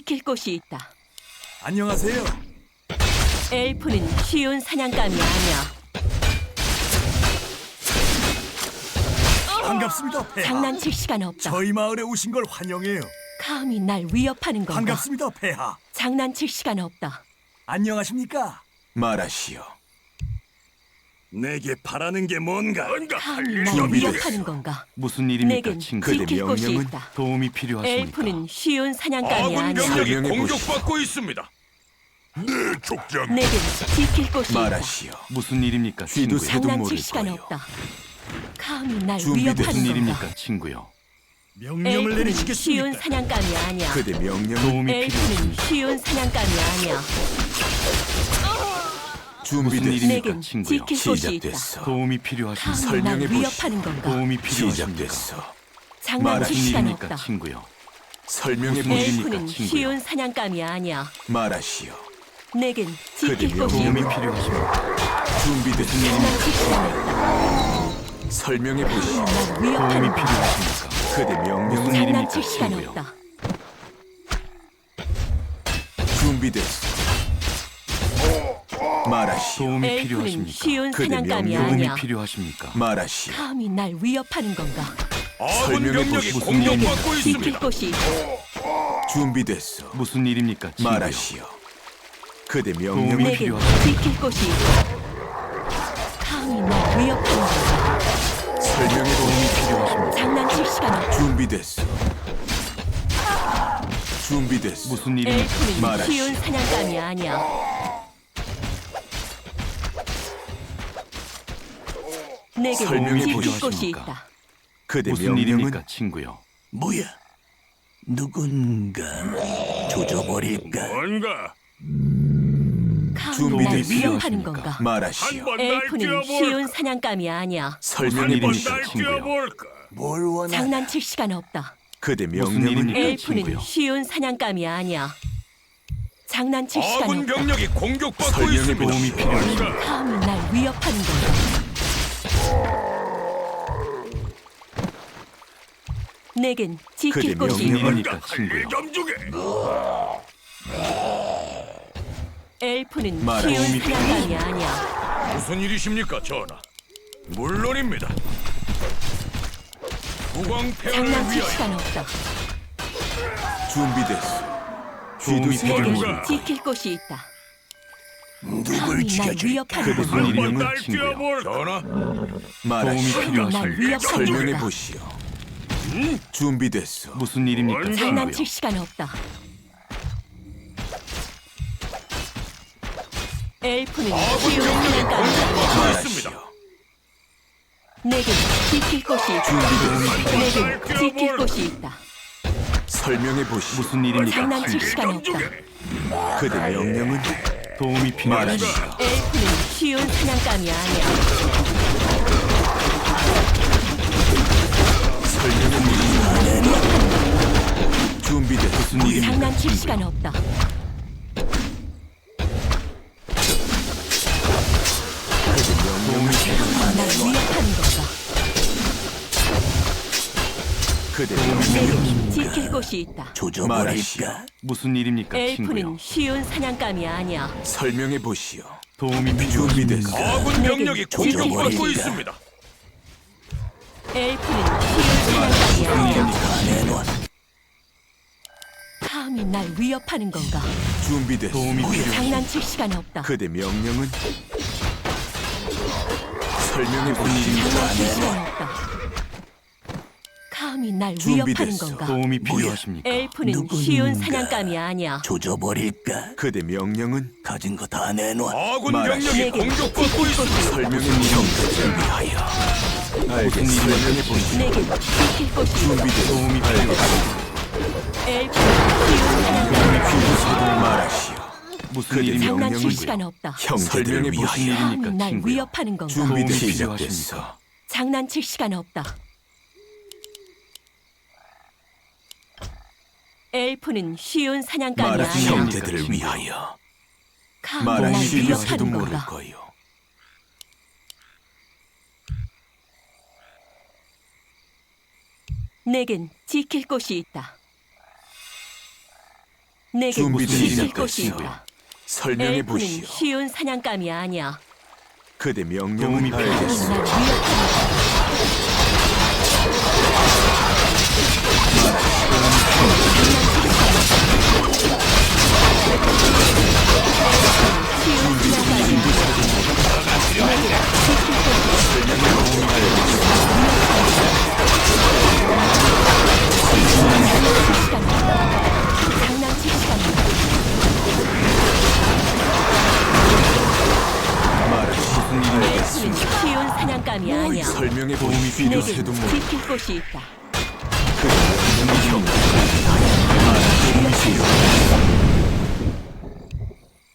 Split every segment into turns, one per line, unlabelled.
지킬 곳이 있다.
안녕하세요.
엘프는 쉬운 사냥감이 아니야.
반갑습니다, 폐하.
장난칠 시간 없다.
저희 마을에 오신 걸 환영해요.
감히 날 위협하는 건가?
반갑습니다, 폐하.
장난칠 시간 없다.
안녕하십니까?
말하시오.
내게 바라는 게 뭔가?
감히 날
준비됐어.
위협하는 건가?
무슨 일입니까,
내겐
친구?
그대
지킬 곳이
명령은
있다.
도움이 필요하십니까?
엘프는 쉬운 사냥감이
아군
아니야.
병력이
설명해
공격받고 있습니다. 네, 족장.
내겐 지킬 곳이 있다.
말하시오.
무슨 일입니까,
쥐도
친구요?
새도
장난칠
모를
시간
거요.
없다. 감히 날
준비됐어.
무슨
위협하는 건가?
일입니까, 친구요?
명령을
엘프는 쉬운
내리시겠습니까?
사냥감이 아니야.
그대 명령은
도움이
엘프는
필요하십니까?
쉬운 사냥감이 아니야.
무슨
준비됐어.
일입니까,
내겐
친구요?
지킬 곳이 있다.
시작됐어.
도움이 필요하십니까?
감히 날
설명해 보시오.
위협하는 건가?
도움이 필요하십니까?
시작됐어.
장난칠
무슨
시간
일입니까,
없다.
친구요?
설명해
무슨
보시오.
일입니까,
엘프는
친구요?
쉬운 사냥감이 아니야.
말하시오.
내겐 지킬
그대
곳이
도움이
있다.
필요하십니까?
준비됐어.
장난칠 시간 없다.
설명해 보시오.
날
도움이
위협하는 건가?
필요하십니까?
그대 명령은
무슨 일입니까,
장난칠 시간
친구요?
없다.
준비됐어. 말하시오.
도움이
엘프는
필요하십니까?
쉬운
그대
사냥감이
명령은
도움이
아니야.
필요하십니까?
말하시오.
감히 날 위협하는 건가?
아군
설명해
병력이
보시오.
공격받고
지킬
있습니다.
곳이 있다.
준비됐어.
무슨 일입니까, 친구요?
말하시오. 그대
도움이
명령은
내겐
필요하십니까?
지킬 곳이 있다. 감히 날 위협하는 건가?
설명해 보시오.
필요하십니까?
장난칠 시간 없다.
준비됐어. 준비됐어.
무슨 일입니까?
엘프는
말하시오.
쉬운 사냥감이 아니야. 내겐
설명해
지킬
보시오.
곳이 있다.
그대
무슨
명령은
일입니까, 친구요?
뭐야? 누군가 조져버릴까?
뭔가
감히 날
준비됐어.
위협하는 건가?
말하시오.
한번 날
엘프는 쉬운
뛰어볼까?
사냥감이 아니야.
설명해
일입니까,
보시오.
한번 날
친구요?
뛰어볼까?
뭘 원하나?
장난칠 시간 없다.
그대
무슨
명령은
일입니까?
엘프는
친구요?
쉬운 사냥감이 아니야. 장난칠 시간
아군
없다.
병력이 공격받고
설명해
있습니다.
도움이
뭔가
감히 날 위협하는 건가? 내겐 지킬
그대
곳이
명령은
있다.
일입니까, 친구요?
할일좀 주게.
엘프는
말하오.
쉬운 사냥감이 아니야.
무슨 일이십니까, 전하? 물론입니다. 국왕 폐하를
장난칠
위하여
시간 없다.
준비됐어. 쥐도
도움이
새도
내겐
모를
뭔가.
거요.
지킬 곳이 있다.
누굴
감히 날
죽여줄까?
위협하는
그대
건가?
명령은
한번 날
친구요.
뛰어볼까? 전하,
도움이
말하시오.
날
필요하십니까?
위협하는
설명해
건가?
보시오. 준비됐어.
무슨 일입니까,
뭔가.
친구요?
장난칠 시간 없다. 엘프는
아군
쉬운
병력이
사냥감이 아니야.
공격받고 있습니다.
말하시오.
내겐 지킬 곳이 있다. 내겐 지킬 곳이 있다.
설명해 보시오.
무슨 일입니까,
장난칠
친구요?
시간
좀
없다.
주게.
그대 명령은
도움이 필요하십니까?
말하시오.
엘프는 쉬운 사냥감이 아니야.
설명해 보시오. 준비됐어.
무슨 일입니까,
장난칠
친구요?
시간 없다.
그대 명령은
날 위협하는 건가?
그대 명령은
내겐 지킬 곳이 있다.
말하시오.
조져버릴까?
무슨 일입니까, 친구요?
엘프는 쉬운 사냥감이 아니야.
설명해 보시오.
도움이
준비됐어.
아군 병력이
내겐
공격받고
지킬
있습니다.
엘프는 쉬운 사냥감이 아니야.
내놔.
감히 날 위협하는 건가?
준비됐어.
도움이 필요하십니까?
장난칠 시간 없다.
그대 명령은 설명해 보시오.
장난칠 시간 없다. 감히 날 위협하는
준비됐어.
건가?
도움이 필요하십니까?
엘프는
누군가.
쉬운 사냥감이 아니야.
조져버릴까?
그대 명령은
가진 거 다 내놔.
아군
말하시오.
병력이
내겐
공격받고
지킬
있습니다.
곳이 있다.
설명해 보시오. 위하여. 알겠어. 설명해 보시오.
내겐 지킬 곳이 있다.
준비됐어.
도움이 필요하십니까?
엘프는 쉬운 사냥감이
말하시오.
무슨
그대
일입니까,
장난칠
명령은
친구요?
시간 없다.
형제들을
무슨
위하여.
일입니까,
감히 날
친구요?
위협하는 건가?
준비
도움이
시작됐어.
필요하십니까?
장난칠 시간 없다. 엘프는 쉬운 사냥감이
말하시오.
아니야.
형제들을 위하여.
감히 날
말하시오. 새도
위협하는
모를
건가?
거요.
내겐 지킬 곳이 있다. 내게
준비된
지킬
일입니까,
곳이
친구야?
있다.
설명해
엘프는
보시오.
쉬운 사냥감이 아니야.
그대 명령을
도움이
날
알겠소.
위협한다. 쉬운 사냥감이 장난칠 시간이다. 엘프는 쉬운 사냥감이 아니야.
설명해
내게
보시오. 새도 모
지킬 곳이 있다.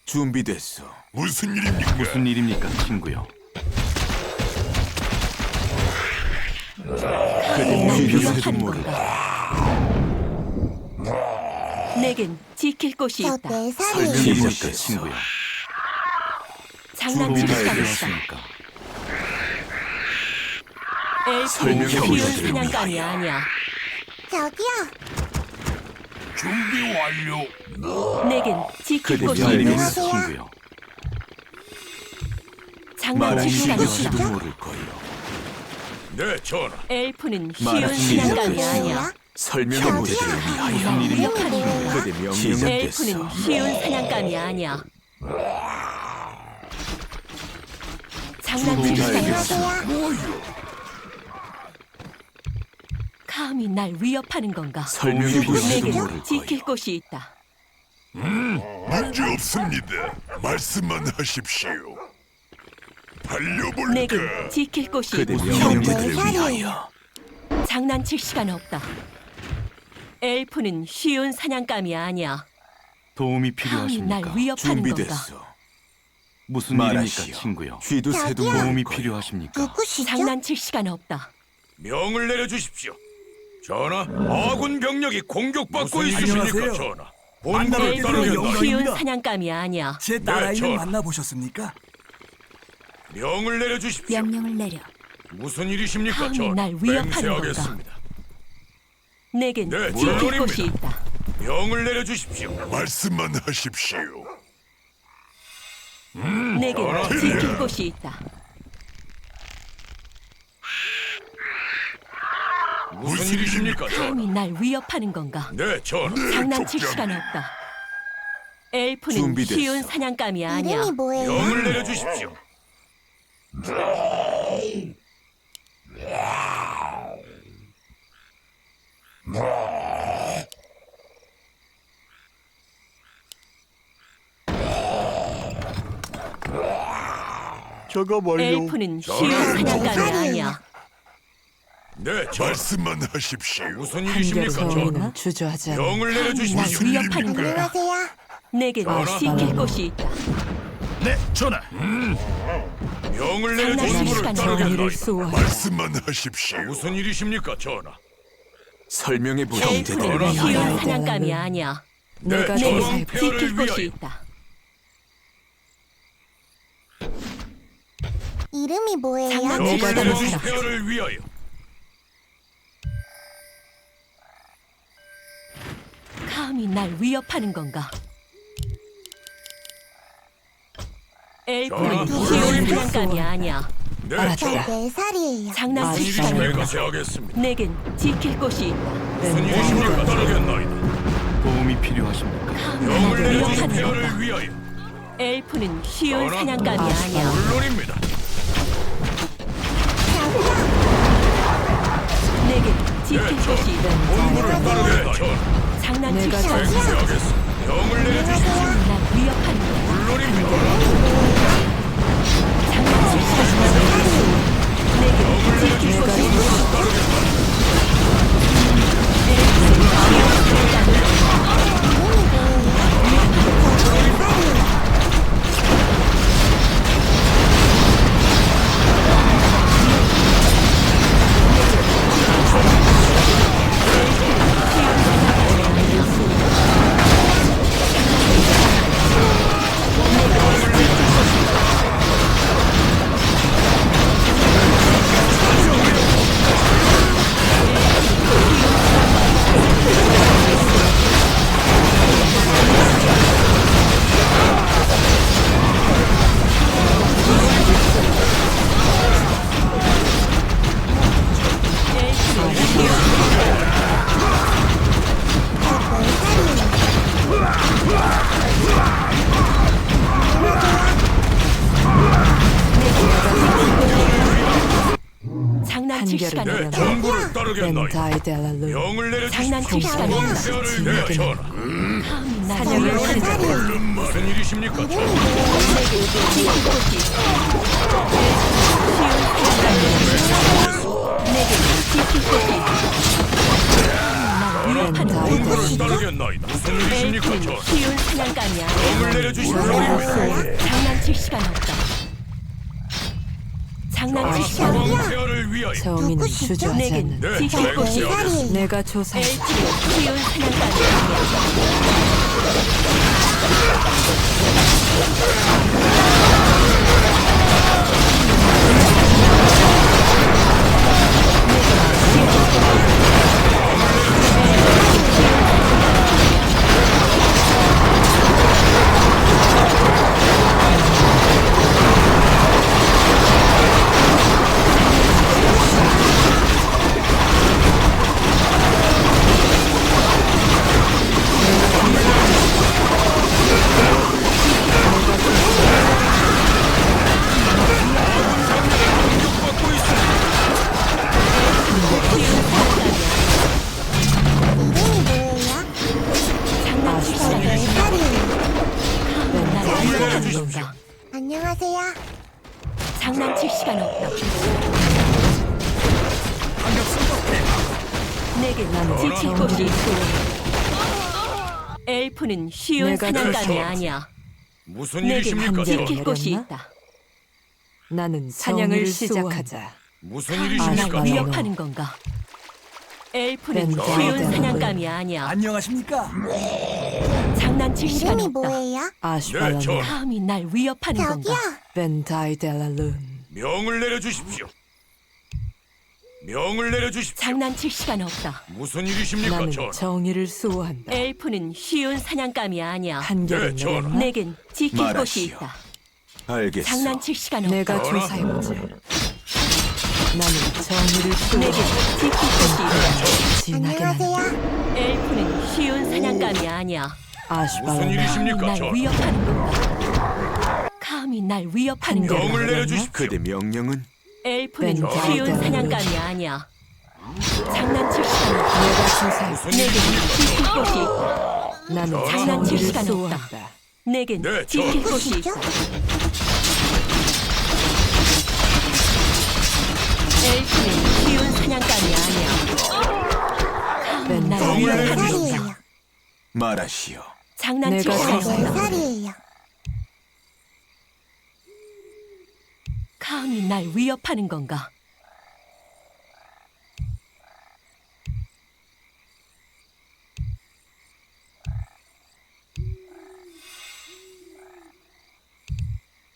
준비됐소.
무슨 일입니까?
무슨 일입니까, 친구요?
그대
날
필요 새도
위협하는
모르.
건가? 내겐 지킬 곳이
저
있다.
4살이에요.
설명해
무슨 일입니까,
보시오.
친구요?
장난칠
도움이
시간 있다.
필요하십니까?
엘프는
설명해
쉬운
보시오.
사냥감이 아니야.
저기요.
준비 완료.
내겐 지킬
그대
곳이
잘
있다.
알겠소.
안녕하세요.
친구요.
장난칠 시간
필요
있다.
새도 모를 거요.
네, 전하.
엘프는 쉬운
말하시오.
사냥감이
뭐예요?
아니야.
설명해
저기요.
보시오.
날 위협하는 건가?
그대 명령
엘프는 쉬운 사냥감이 아니야. 장난칠 시간 있다.
안녕하세요.
감히 날 위협하는 건가?
설명해 보시오.
내겐
모를
지킬
거요.
곳이 있다.
문제 없습니다. 말씀만 하십시오. 달려볼까?
내겐 지킬 곳이
그대
있다.
명령을
저 4살이에요.
위하여.
장난칠 시간 없다. 엘프는 쉬운 사냥감이 아니야.
도움이
감히 날
필요하십니까?
위협하는 건가?
준비됐소.
무슨
말하시오.
일입니까, 친구요?
쥐도 새도
저기요.
모를
도움이
거요.
필요하십니까?
누구시죠?
장난칠 시간 없다.
명을 내려주십시오. 전하, 아군 병력이 공격받고
무슨
있습니까,
안녕하세요.
전하? 본부를
만나뵙게
엘프는
되어
따르겠나이다.
쉬운
영광입니다.
사냥감이 아니야.
제
네,
딸아이는
전하.
만나보셨습니까?
명을 내려주십시오.
명령을 내려.
무슨 일이십니까,
감히
전하?
날 위협하는
맹세하겠습니다.
내겐
네,
지킬
물론입니다.
곳이 있다.
명을 내려주십시오.
말씀만 하십시오.
내겐 지킬 곳이 있다.
무슨 일이십니까, 전하?
감히 날 위협하는 건가?
네, 전하.
장난칠 시간 없다. 엘프는
준비됐어.
쉬운 사냥감이 아니야.
이름이 뭐예요?
명을 내려주십시오.
저거
엘프는 쉬운 사냥감이 아니야.
네, 전하.
말씀만 하십시오.
무슨 일이십니까, 전하?
주저하지 않아.
명을
날
내려주십시오.
위협하는 건가?
안녕하세요.
내겐
전하.
지킬 곳이 있다.
네, 전하.
명을
장난칠
내려주십시오.
시간
따르겠나이다.
말씀만 하십시오.
무슨 일이십니까, 전하?
설명해 보시오.
엘프는
전하.
쉬운 사냥감이 아니야.
네,
내가
내겐
전원
지킬
폐하를
곳이
위하여.
있다.
이름이 뭐예요?
장난칠
명을
시간
내려주십시오.
없다.
폐하를 위하여.
감히 날 위협하는 건가? 엘프는
전하.
쉬운 사냥감이 아니야.
네,
알았다.
저
전하.
4살이에요.
장난칠
무슨
시간
일이십니까,
없다.
제하겠습니다.
내겐 지킬 곳이 있다.
무슨 일이십니까, 따르겠나이다.
도움이 필요하십니까?
감히
명을
날
내려주십시오.
위협하는 건가?
폐하를 위하여.
엘프는 쉬운
전하.
사냥감이 아니야.
물론입니다.
내겐 지킬
네,
곳이 있다.
본부를 따르겠나이다. 전하.
장난칠
내가
시간 없다.
맹세하겠습니다. 명을 내려주십시오.
날 위협하는 건가?
물론입니다.
장난칠 시간 없다. 내겐 지킬 곳이 있다. 장난칠 시간
내
없다.
정부를 따르겠나이다.
벤타이델랄룬
명을 내려주십시오.
장난칠 시간 없다.
네, 전하.
감히 날
저기 내
위협하는 건가?
살이에요.
무슨 일이십니까, 전하?
내게 지킬 곳이 날 위협하는 건가?
정부를 따르겠나이다. 무슨 일이십니까,
엘프는
전하?
쉬운 사냥감이
명을
아니야.
내려주십시오.
장난칠 시간 없다. 장난칠 시간 없다.
왕폐하를 위하여.
정의는
누구시죠?
주저하지
내겐
않는다.
네,
지킬
내가
곳이 있다.
세우겠습니다.
내가 조사했다.
엘프는 쉬운 사냥감이 아니야.
이름이 뭐예요?
장난칠 시간
내
없다.
살이에요.
날 위협하는 건가?
안녕하세요.
장난칠 시간 없다. 내게 나는 지킬 곳이 있고 엘프는 쉬운
내가
사냥감이
조사했지.
아니야.
무슨
내게
일이십니까,
한계를
지킬
전하?
곳이
내렸나?
있다.
나는
사냥을
사냥을
시작하자.
시작하자.
무슨
날
일이십니까,
아니,
전하?
위협하는 건가? 엘프는
벤
쉬운
가이드.
사냥감이 아니야.
안녕하십니까?
장난칠 시간
이름이
없다.
뭐예요?
네,
아슈발라노
전하.
감히 날 위협하는
저기요.
건가?
벤타이델랄룬.
명을 내려주십시오. 명을 내려주십시오.
장난칠 시간 없다.
무슨 일이십니까,
나는
전하?
정의를 수호한다.
엘프는 쉬운 사냥감이 아니야.
한계를
네, 전하.
내렸나?
내겐 지킬 곳이
말하시오.
있다.
알겠소.
장난칠 시간
내가
없다.
전하.
조사해보지. 나는 정의를
내겐
수호한다.
지킬 곳이 있다.
지나게만
안녕하세요.
엘프는 쉬운 사냥감이 아니야.
무슨
아슈발라노.
일이십니까,
날
전하?
위협하는 건가? 감히 날 위협하는
한계를
건가?
명을
내렸나?
내려주십시오.
그대 명령은
엘프는
벤
쉬운
가이드.
사냥감이 아니야. 장난칠 시간 없다.
내가 조사해.
무슨
내겐
일이십니까?
지킬 곳이 있다.
나는
장난칠
정의를
시간 없다.
수호한다.
내겐
네,
지킬
전하.
곳이
누구시죠?
있다. 엘프는 쉬운 사냥감이 아니야. 감히 날
벤
내
위협하는 건가?
살이에요.
말하시오.
장난칠
내가
시간
조사해.
내
없다.
살이에요.
감히 날 위협하는 건가?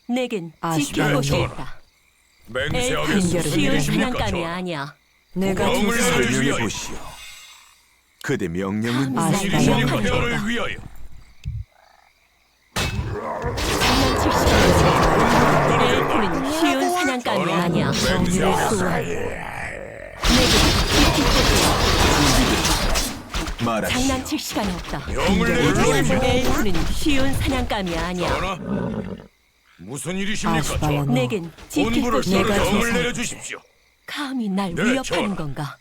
내겐 지킬
아쉽다.
곳이
전하.
있다.
맹세하겠소.
엘프는
한결은
무슨
쉬운
일이십니까,
사냥감이
전하?
아니야.
내가
명을
조사해.
내려주십시오.
설명해 보시오. 그대 명령은
아,
무슨 일이십니까,
위협하는
폐하를
건가?
위하여.
장난칠 시간 없다. 엘프는 쉬운 사냥감이
전하.
아니야.
정의를
맹세하겠소.
수호한다.
내겐 지킬 곳이 있다.
말하시오.
장난칠 시간 없다.
명을 내려주십시오.
엘프는 쉬운 사냥감이 아니야.
전하. 무슨 일이십니까,
아슈발라노.
전하?
내겐 지킬
본부를
곳이
내가
따르
있다.
조사해.
명을 내려주십시오.
감히 날
네,
위협하는
전하.
건가?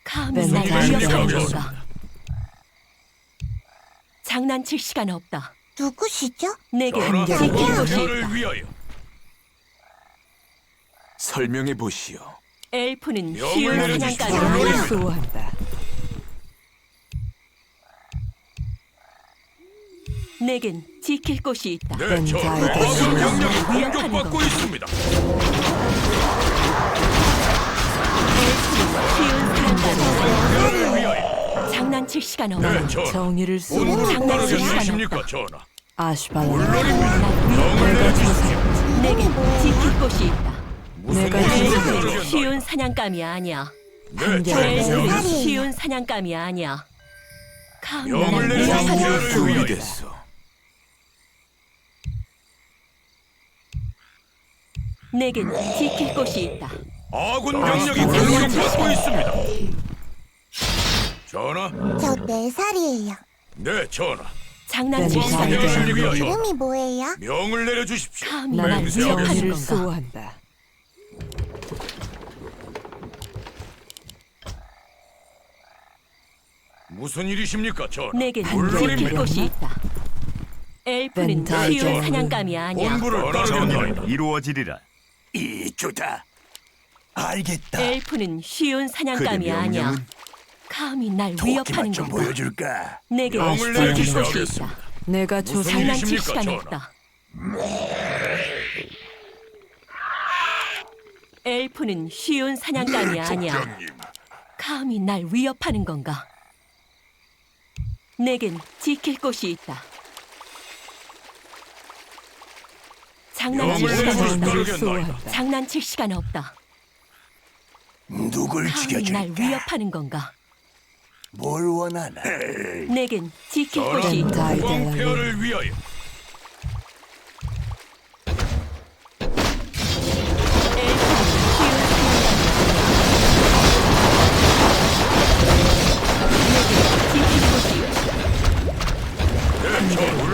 감히
무슨
날
말씀이십니까,
위협하는
전하?
건가? 장난칠 시간 없다.
누구시죠?
내게
전하.
지킬 곳이
폐하를
있다.
위하여.
설명해 보시오.
엘프는
명을
쉬운
내려주십시오.
사냥감이
정의를
아니야.
수호한다.
내겐 지킬 곳이 있다.
네, 전하.
벤자이드.
아군 병력이
위협하는
공격받고
건가?
있습니다.
엘프는 쉬운 사냥감이 아니야.
폐하를 위하여.
장난칠 시간 없다.
네, 전하.
정의를 수호한다.
본부를
장난칠
따르게
시간
되십니까,
없다.
전하?
아슈발라노.
물론입니다.
날
명을
위협하는 건가?
내려주십시오.
내겐 지킬 곳이 있다.
무슨
내가
일이십니까,
엘프는
전하?
쉬운 사냥감이 아니야.
네,
한결은
엘프는
맹세하겠소.
쉬운 사냥감이 아니야. 감히
명을
날
내려주십시오.
위협하는
폐하를
건가?
위하여.
준비됐소.
내겐 지킬 곳이 있다.
아군 병력이 공격받고 있습니다. 전하,
저 내 살이에요.
네, 전하.
장난칠
난
시간
잘
없다.
무슨 일이야?
이름이 뭐예요?
명을 내려주십시오.
감히 날
나는
위협하는
정의를
건가?
수호한다.
무슨 일이십니까, 전하?
내겐 지킬
물론입니다.
곳이 있다. 엘프는
벤타이저.
쉬운 사냥감이 아니야.
본부를 따르겠나이다.
이루어지리라.
이주다. 알겠다.
엘프는 쉬운
그대
사냥감이 아니야.
명령은
감히 날 위협하는 건가?
보여줄까?
내겐
명을
지킬
내려주시오.
곳이 있다.
내가
무슨
조사
장난칠
일이십니까,
시간
전하?
없다. 엘프는 쉬운 사냥감이 아니야.
족장님.
감히 날 위협하는 건가? 내겐 지킬 곳이 있다. 장난칠
명을
시간
내려주시오.
없다.
정의를
따르겠나이다.
수호한다.
장난칠 시간 없다.
누굴
감히 날 위협하는 건가?
뭘 원하나?
내겐 지킬
전하,
곳이 있다.
벤타이저.
왕폐하를 위하여.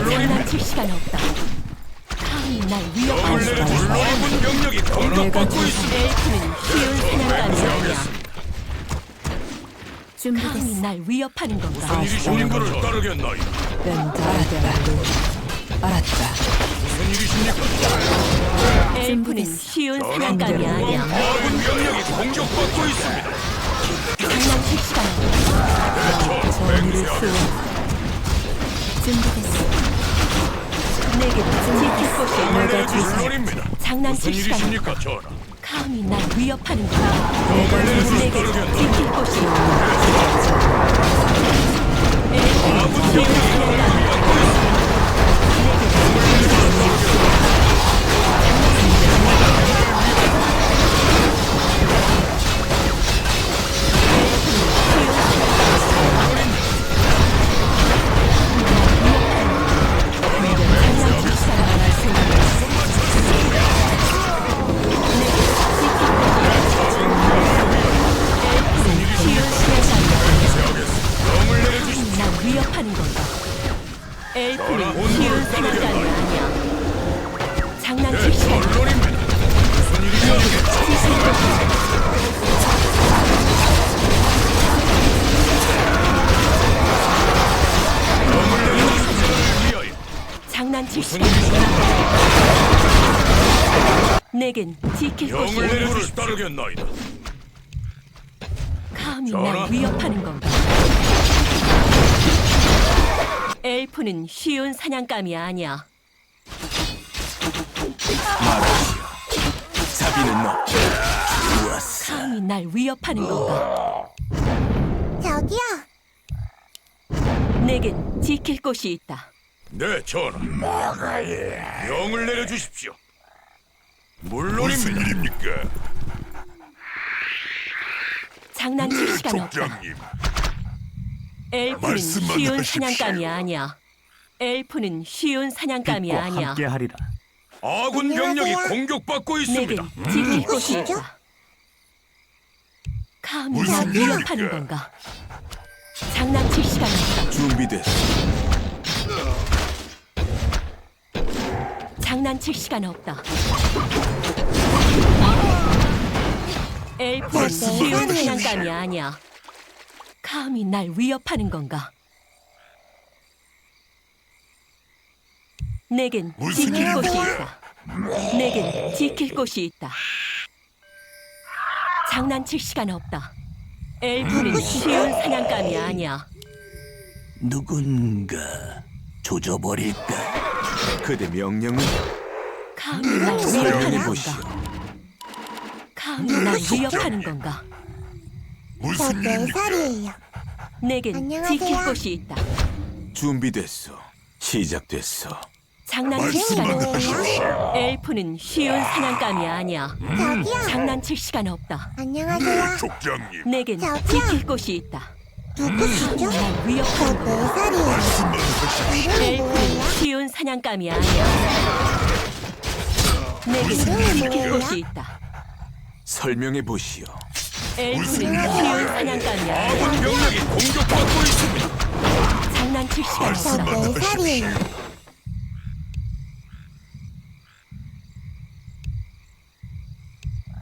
장난칠 시간 없다. 감히 날
명을
위협하는
내려주십시오.
건가?
아군 병력이 공격받고 있습니다.
엘프는 쉬운 사냥감이 아니야.
하겠습니다.
감히 날 위협하는 건가?
무슨 일이십니까를 따르겠나이다.
벤타이델라. 알았다.
무슨 일이십니까?
엘프는 쉬운 사냥감이 아니야.
아군 병력이 공격받고 있습니다.
장난칠 시간 없다.
정의를 수호한다.
내게 지킬 곳이 있다.
내가 조사
물론입니다. 무슨
장난칠 시간 없다.
일이십니까, 전하?
감히 날 위협하는 건가?
내가
내게
조사
지킬 곳이 있다. 엘프는 쉬운 사냥감이 날 위협하는 건가? 엘프는 쉬운 사냥감이 아니야. 장난칠 시간 없다.
물론입니다. 무슨 일이십니까? 위하여.
장난칠
무슨
시간 없다.
일이십니까?
내겐 지킬 곳이
명을
있다.
내려주십시오. 따르겠나이다.
감히
전하.
날 위협하는 건가? 엘프는 쉬운 사냥감이 아니야.
말하시오. 자비는 너.
감히 날 위협하는 건가?
저기요.
내겐 지킬 곳이 있다.
네, 전하. 명을 내려주십시오.
무슨
물론입니다.
일입니까?
장난칠 시간 없다.
족장님.
엘프는
말씀만
쉬운
하십시오.
사냥감이 아니야. 엘프는 쉬운 사냥감이
빛과
아니야.
함께하리라.
아군 병력이
안녕하세요.
공격받고
내겐
있습니다.
지킬 곳이
누구시죠?
있다. 감히
무슨
날
일입니까?
위협하는 건가? 장난칠 시간 없다.
준비됐어.
장난칠 시간 없다. 엘프는
말씀만
쉬운
하십시오.
사냥감이 아니야. 감히 날 위협하는 건가? 내겐
무슨
지킬 곳이
일입니까?
있다. 내겐 지킬 곳이 있다. 장난칠 시간 없다. 엘프는 쉬운 사냥감이 아니야.
누군가 조져버릴까?
그대 명령은
감히 날
설명해
위협하는
보시오.
건가? 감히 날 위협하는 건가?
저
무슨 일입니까?
4살이에요.
내겐
안녕하세요.
지킬 곳이 있다.
준비됐어. 시작됐어.
장난칠 시간
말씀만
없다.
하십시오.
엘프는 쉬운 사냥감이 아니야.
저기요.
장난칠 시간 없다.
안녕하세요.
족장님.
내겐
저기요.
지킬 곳이 있다.
누구시죠?
날
저
위협하는 건가?
4살이에요.
말씀만 하십시오.
이름이
엘프는
뭐예요?
쉬운 사냥감이 아니야. 내겐 지킬
뭐예요?
곳이 있다.
설명해 보시오.
엘프는 쉬운 사냥감이 아니야.
아군 병력이 공격받고 있습니다.
장난칠 시간
저
없다.
4살이에요.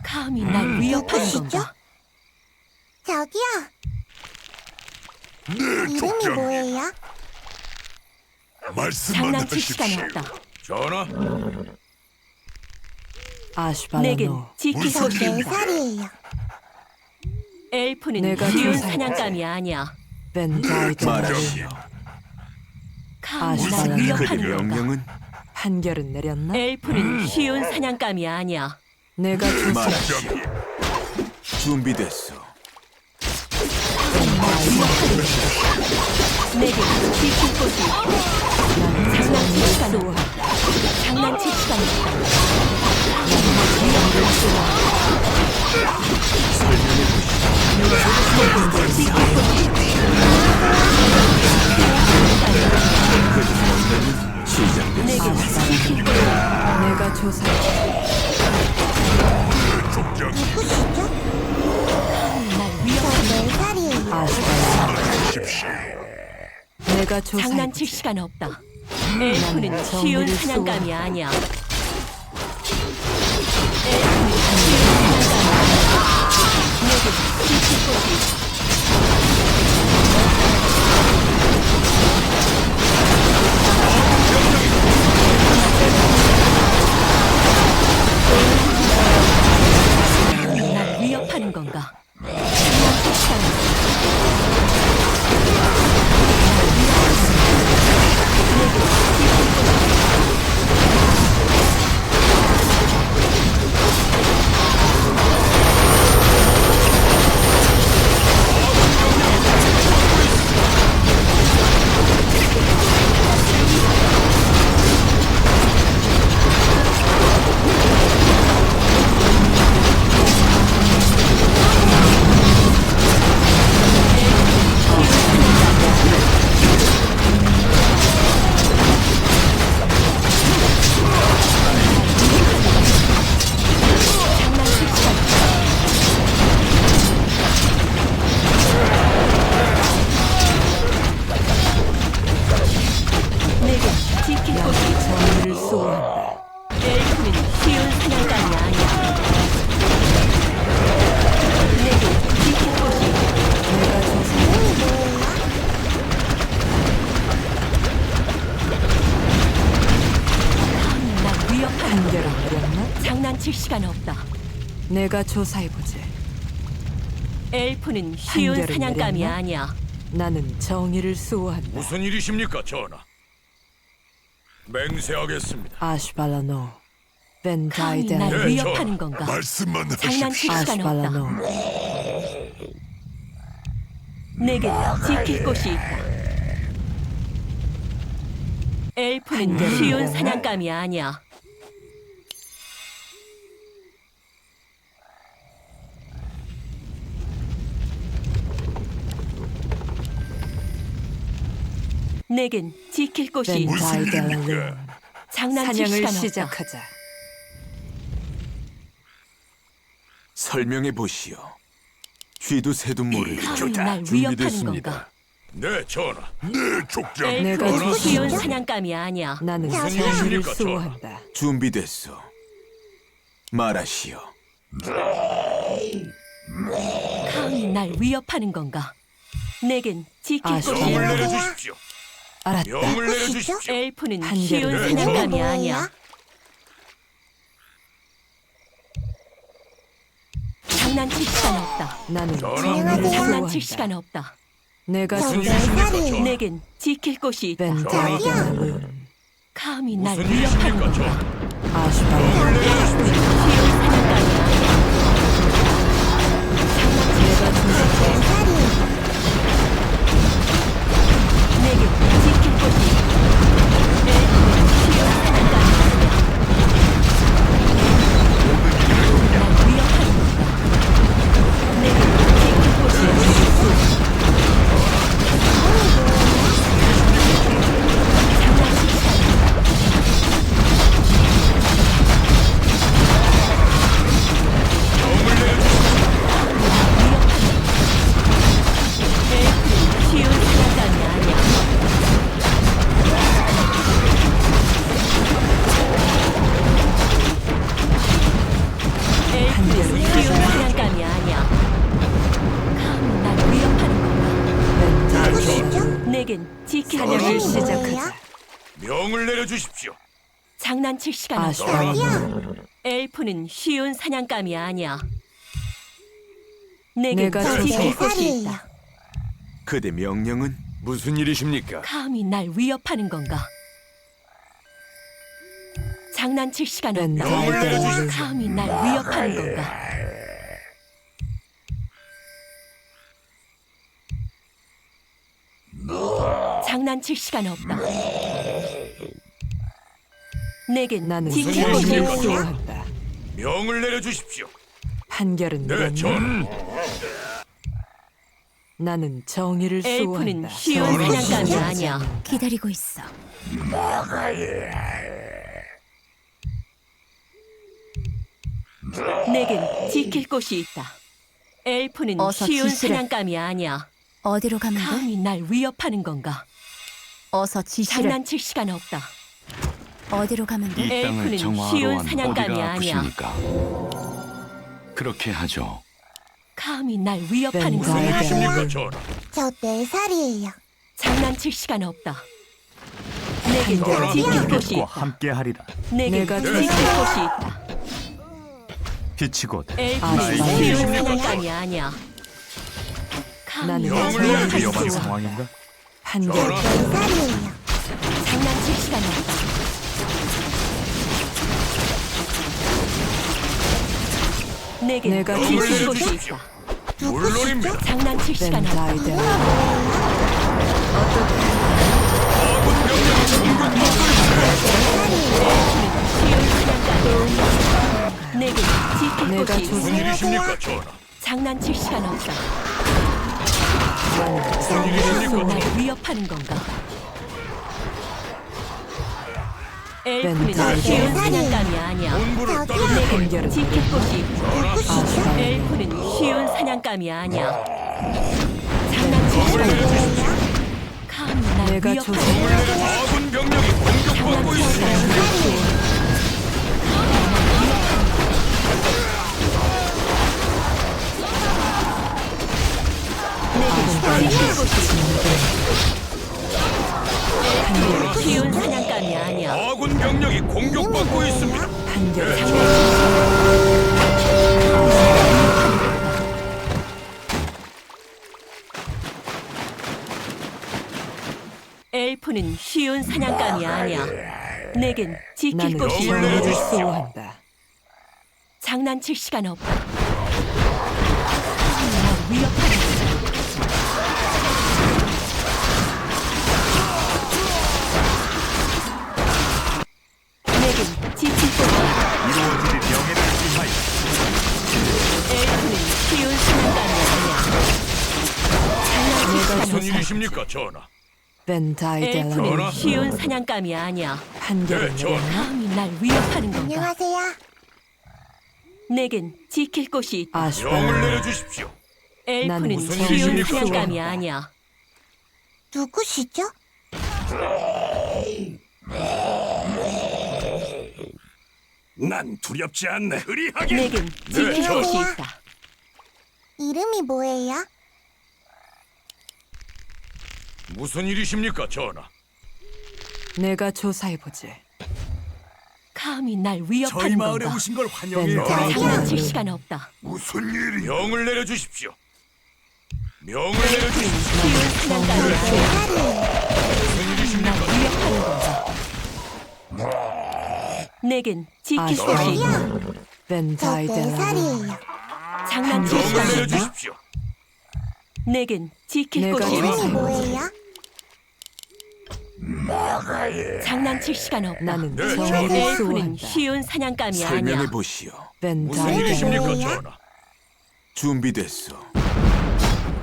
감히 날 위협하는
누구시죠?
건가?
저기요.
네,
이름이
족장.
뭐예요?
말씀만
장난칠 시간이
하십시오.
없다.
전하,
내겐
아슈발라노
지킬
무슨
곳이
저
있다.
4살이에요.
엘프는
내가
쉬운
조사했지.
사냥감이 아니야.
벤다이델
말하시오.
감히 날
아슈발라노.
위협하는
그
건가?
명령은
판결은 내렸나?
엘프는 쉬운 사냥감이 아니야.
내가 조사했지.
말하시오. 준비됐소.
내겐 지킬 곳이 있다. 장난칠 시간 없다. 장난칠 시간 없다.
시작됐소.
내겐 지킬 곳이 있다.
내가 조사했지.
누구시죠?
날
저
위협하는
4살이에요.
아슈발라노.
하십시오.
내가 조사했지.
장난칠 시간 없다. 엘프는 쉬운 사냥감이 아니야. 엘프는 쉬운 사냥감이 아니야. 내겐 지킬 곳이 있다. 날 위협하는 건가? 장난칠 시간 없다. 장난칠 시간 없다. 내겐 지킬 곳이 있다.
정의를 수호한다.
엘프는 쉬운 사냥감이 아니야. 내겐 지킬 곳이 있다.
내가 조사했지.
이름이 뭐예요?
감히 날 위협하는 건가?
판결은 내렸나?
장난칠 시간 없다.
내가 조사해보지.
엘프는 쉬운
판결은
사냥감이
내렸나?
아니야.
나는 정의를 수호한다.
무슨 일이십니까, 전하? 맹세하겠습니다.
아슈발라노.
감히
벤다이델.
날
네,
위협하는 건가?
말씀만
장난칠
하십시오.
시간 없다.
아슈발라노.
내겐 지킬 곳이 있다. 엘프는
판결은
쉬운
내렸나?
사냥감이 아니야. 내겐 지킬 곳이 있다.
무슨
벤다이델.
일입니까?
장난칠
사냥을
시간 없다.
시작하자.
설명해 보시오. 쥐도 새도 모르게
감히 날 위협하는
준비됐습니다.
건가?
네, 전하.
네, 족장.
내가
엘프는 쉬운
조사했지.
사냥감이 아니야.
나는
무슨
정의를
일이십니까,
수호한다.
준비됐소. 말하시오.
감히 날 위협하는 건가? 내겐 지킬
아,
곳이
명을
있다.
내려주십시오.
알았다.
명을 내려주십시오.
엘프는
판결은
쉬운
내렸나?
사냥감이
뭐예요?
아니야. 장난칠 시간 없다.
나는
전화.
정의를
장난칠
수호한다.
시간 없다.
내가
저
무슨
조사했지.
일이십니까,
4살이에요.
전하?
내겐 지킬 곳이 있다.
벤다이델.
감히 날
무슨
위협하는
일이십니까,
건가?
전하?
아슈발라노.
엘프는 쉬운 사냥감이 아니야.
내가 조사했지.
4살이에요.
내겐 지킬 곳이 있다. 엘프는 쉬운 사냥감이 아니야. 날 위협하는 건가? 내겐 지킬 곳이 있다. 장난칠 시간 없다. 엘프는 쉬운 사냥감이 아니야.
명을 내려주십시오.
장난칠 시간 없다.
아쉬워.
엘프는 쉬운 사냥감이 아니야. 내겐
내가
저
지킬
네
곳이
살이에요.
있다.
그대 명령은
무슨 일이십니까?
감히 날 위협하는 건가? 장난칠 시간 없다.
명을 내려주십시오.
감히 날 위협하는 건가? 장난칠 시간 없다. 내겐
나는
지킬
무슨
곳이
일이십니까?
있다.
수호한다.
명을 내려주십시오.
판결은
네,
내렸나?
전하.
나는 정의를
엘프는
수호한다.
쉬운
정의를
사냥감이
수호하지
아니야.
않는다.
기다리고 있어. 내겐 지킬 곳이 있다. 엘프는
어서
쉬운
지시를.
사냥감이 아니야.
어디로 가면 돼?
감히 날 위협하는 건가?
어서 지시를.
장난칠 시간 없다.
어디로 가면
이
돼?
땅을
엘프는
정화하러
쉬운
한
사냥감이
어디가
아니야.
아프십니까? 그렇게 하죠.
감히 날 위협하는
무슨
무슨
건가?
일이십니까, 전하?
저 4살이에요.
장난칠 시간 없다. 내겐
전하.
지킬 곳이
빛과
있다.
함께하리라.
내겐
내가
지킬 곳이 있다.
빛이 곧
엘프는
아쉽다.
쉬운 사냥감이 아니야. 감히
나는
날
명을
위협하는
내려주십시오.
건가?
상황인가?
판결.
전하.
4살이에요.
장난칠 시간 없다. 내겐
내가
지킬
지킬
곳이
곳이
있다.
물론입니다.
장난칠 시간 없다.
벤다이델.
쉬운 사냥감이 내겐 지킬
내가
곳이 있다.
무슨 일이십니까, 전하?
장난칠 시간 없다.
무슨 일이십니까,
날
전하?
위협하는 건가? 엘프는
벤다이델.
쉬운 사냥감이 아니야.
본부를 따르겠다.
내겐
판결은
지킬 곳이 있다.
누구시죠?
엘프는 쉬운 사냥감이 아니야. 장난칠 시간 없다. 감히 날
내가
위협하는
조사해.
건가?
아군 병력이 공격받고
장난칠
있습니다.
시간 없다. 내겐 지킬 곳이 있다. 쉬운 사냥감이 아니야.
아군 병력이 공격받고 있습니다.
판결.
엘프는 쉬운 사냥감이 아니야. 내겐 지킬
나는
곳이
명을
있다.
정의를 수호한다.
장난칠 시간 없다. 날 위협하는 거야. 내겐 지킬 곳이 있다.
이루어질 명예를 위하여
엘프는 쉬운 사냥감이 아니야. 장난칠 시간
무슨
없다.
일이십니까, 전하?
벤다이델.
엘프는 쉬운 사냥감이 아니야.
판결은
네, 저-
내렸나?
감히 날 위협하는 건가?
안녕하세요.
내겐 지킬 곳이 있다.
아쉬워.
명을 내려주십시오.
엘프는
무슨
쉬운
일이십니까,
사냥감이
전하?
아니야.
누구시죠?
난 두렵지 않네. 그리하게.
내겐 지킬
네,
곳이
전하.
있다.
이름이 뭐예요?
무슨 일이십니까, 전하?
내가 조사해보지.
감히 날 위협하는 건가?
오신 걸
벤다이델.
장난칠 시간 없다.
무슨 일이? 명을 내려주십시오. 명을 내려주십시오.
쉬운 사냥감이 아니야.
4살이에요.
무슨
날
일이십니까?
위협하는 건가? 내겐 지킬 곳이 있다.
저기요. 저
벤다이델.
4살이에요.
장난칠
명을
시간 없다.
내려주십시오.
내겐 지킬
내가
곳이
이름이
있다.
뭐예요?
장난칠 시간 없다.
나는
네,
정의를
엘프는
수호한다.
쉬운 사냥감이
설명해
아니야.
보시오.
무슨
벤다이델.
일이십니까,
뭐예요?
전하?
준비됐소.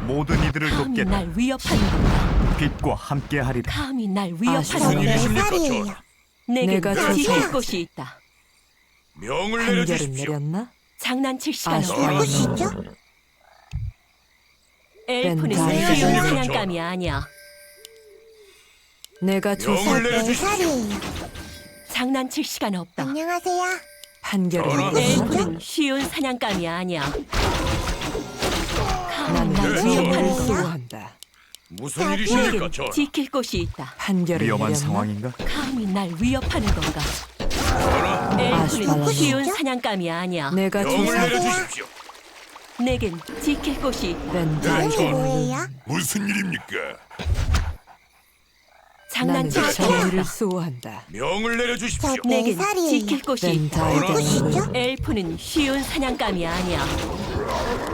모든 이들을
감히
돕겠다.
날 위협하는 건가?
빛과 함께하리라.
감히 날
저
위협하는
무슨
건가?
일이십니까,
4살이에요.
전하?
내겐
내가
지킬
조사해.
곳이 있다.
명을
판결은
내려주십시오.
내렸나?
장난칠 시간
아쉬워.
없다.
누구시죠?
엘프는
벤다이델.
쉬운 사냥감이 아니야.
내가
저
명을
조사.
내려주십시오.
4살이에요.
장난칠 시간 없다.
안녕하세요.
판결은
전하.
내렸나?
엘프는 쉬운 사냥감이 아니야. 감히
나는
날
네,
위협하는
정의를
건가?
수호한다.
무슨 일이십니까,
내겐
전하?
지킬 곳이 있다.
판결을
위험한
내렸나?
상황인가?
감히 날 위협하는 건가? 엘프는
아쉽다.
쉬운 사냥감이 아니야.
내가
명을
조사해
내려주십시오.
내겐 지킬 곳이 있다.
벤
이름이
다이델라
뭐예요?
무슨 일입니까?
나는
장난칠 수
정의를
없다.
수호한다.
명을 내려주십시오.
저
내겐
4살이에요.
지킬 곳이
벤
있다.
다이델라
누구시죠?
엘프는 쉬운 사냥감이 아니야.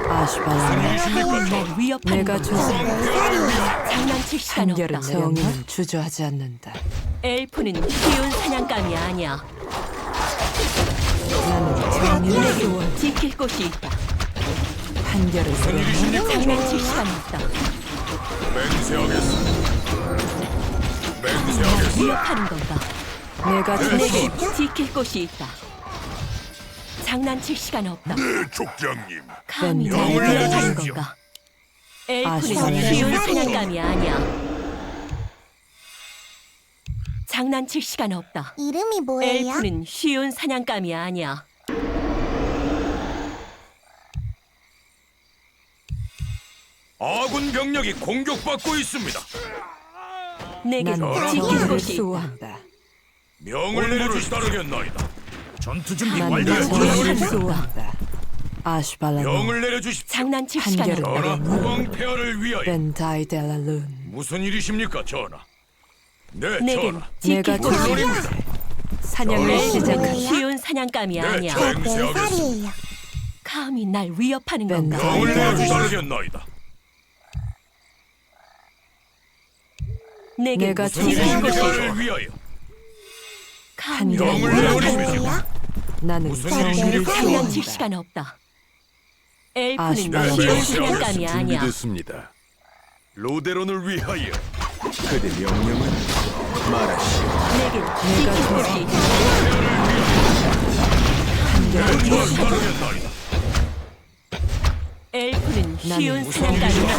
아슈발라
일이십니까,
날
전하?
위협하는
내가
건가?
조사해
4살이에요.
장난칠 시간
판결은
없다.
정의는 주저하지 않는다.
엘프는 쉬운 사냥감이 아니야.
나는 정의를
내겐
수호한다.
지킬 곳이 있다.
판결을 내렸나?
일이십니까,
장난칠 시간 없다.
맹세하겠습니다. 맹세하겠습니다.
위협하는 건가?
내가 조사해
내겐 지킬 곳이 있다. 장난칠 시간 없다.
네, 족장님.
감히 날
명을
위협하는
내려주십시오.
건가?
아,
엘프는 쉬운 사냥감이 아니야. 장난칠 시간 없다.
이름이 뭐예요?
엘프는 쉬운 사냥감이 아니야.
아군 병력이 공격받고 있습니다.
내겐
나는
지킬
정의를
곳이 있다.
수호한다.
명을 내려주시다르겠나이다. 전투 준비
나는
완료.
정의를 수호한다. 아슈발라
명을 내려주십시오.
장난칠 시간
판결은
없다.
전하,
내렸나?
국왕 폐하를 위하여
벤 다이델라 룬
무슨 일이십니까, 전하? 네,
내겐
전하.
내가
지킬 곳이 있다.
물론입니다.
사냥을
네,
시작한
뭐예요?
쉬운 사냥감이
네,
아니야.
저- 맹세하겠습니다.
4살이에요.
감히 날 위협하는
벤
건가?
명을
다이델라
내려주시다르겠나이다.
내겐
내가
지킬
국왕
곳이 있다.
폐하를 위하여
감히
명을
날
명을
위협하는
내려주십시오.
건가?
나는
무슨
정의를
일이십니까?
장난칠
수호한다.
시간 없다.
아,
엘프는
네,
쉬운 사냥감이 아니야.
준비됐습니다. 로데론을 위하여
그대 명령은 말하시오.
내겐 지킬 곳이 있다.
전하겠나이다.
엘프는 쉬운
나는
사냥감이 아니야.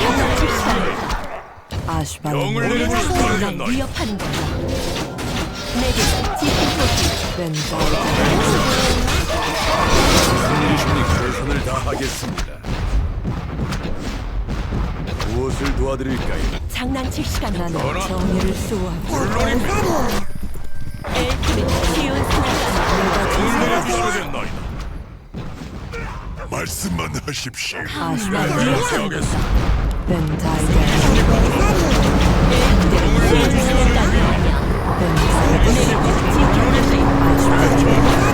장난칠 시간 없다.
아슈발라
명을
날
내려주시다르겠나이다.
위협하는 건가? 내겐 지킬 곳이 있다.
벤 다이델라
최선을 다하겠습니다. 무엇을 도와드릴까요?
장난칠 시간 없다.
나는 정의를 수호한다.
저 4살이에요.
엘프는 쉬운 사냥감이
내가
내려주시다르겠나이다. 말씀만 하십시오.
아슈발라
위협하는 건가?
벤 다이델라
엘프는 쉬운 사냥감이 아니야.
벤 다이델라
내겐 지킬 곳이 있다. 장난칠 시간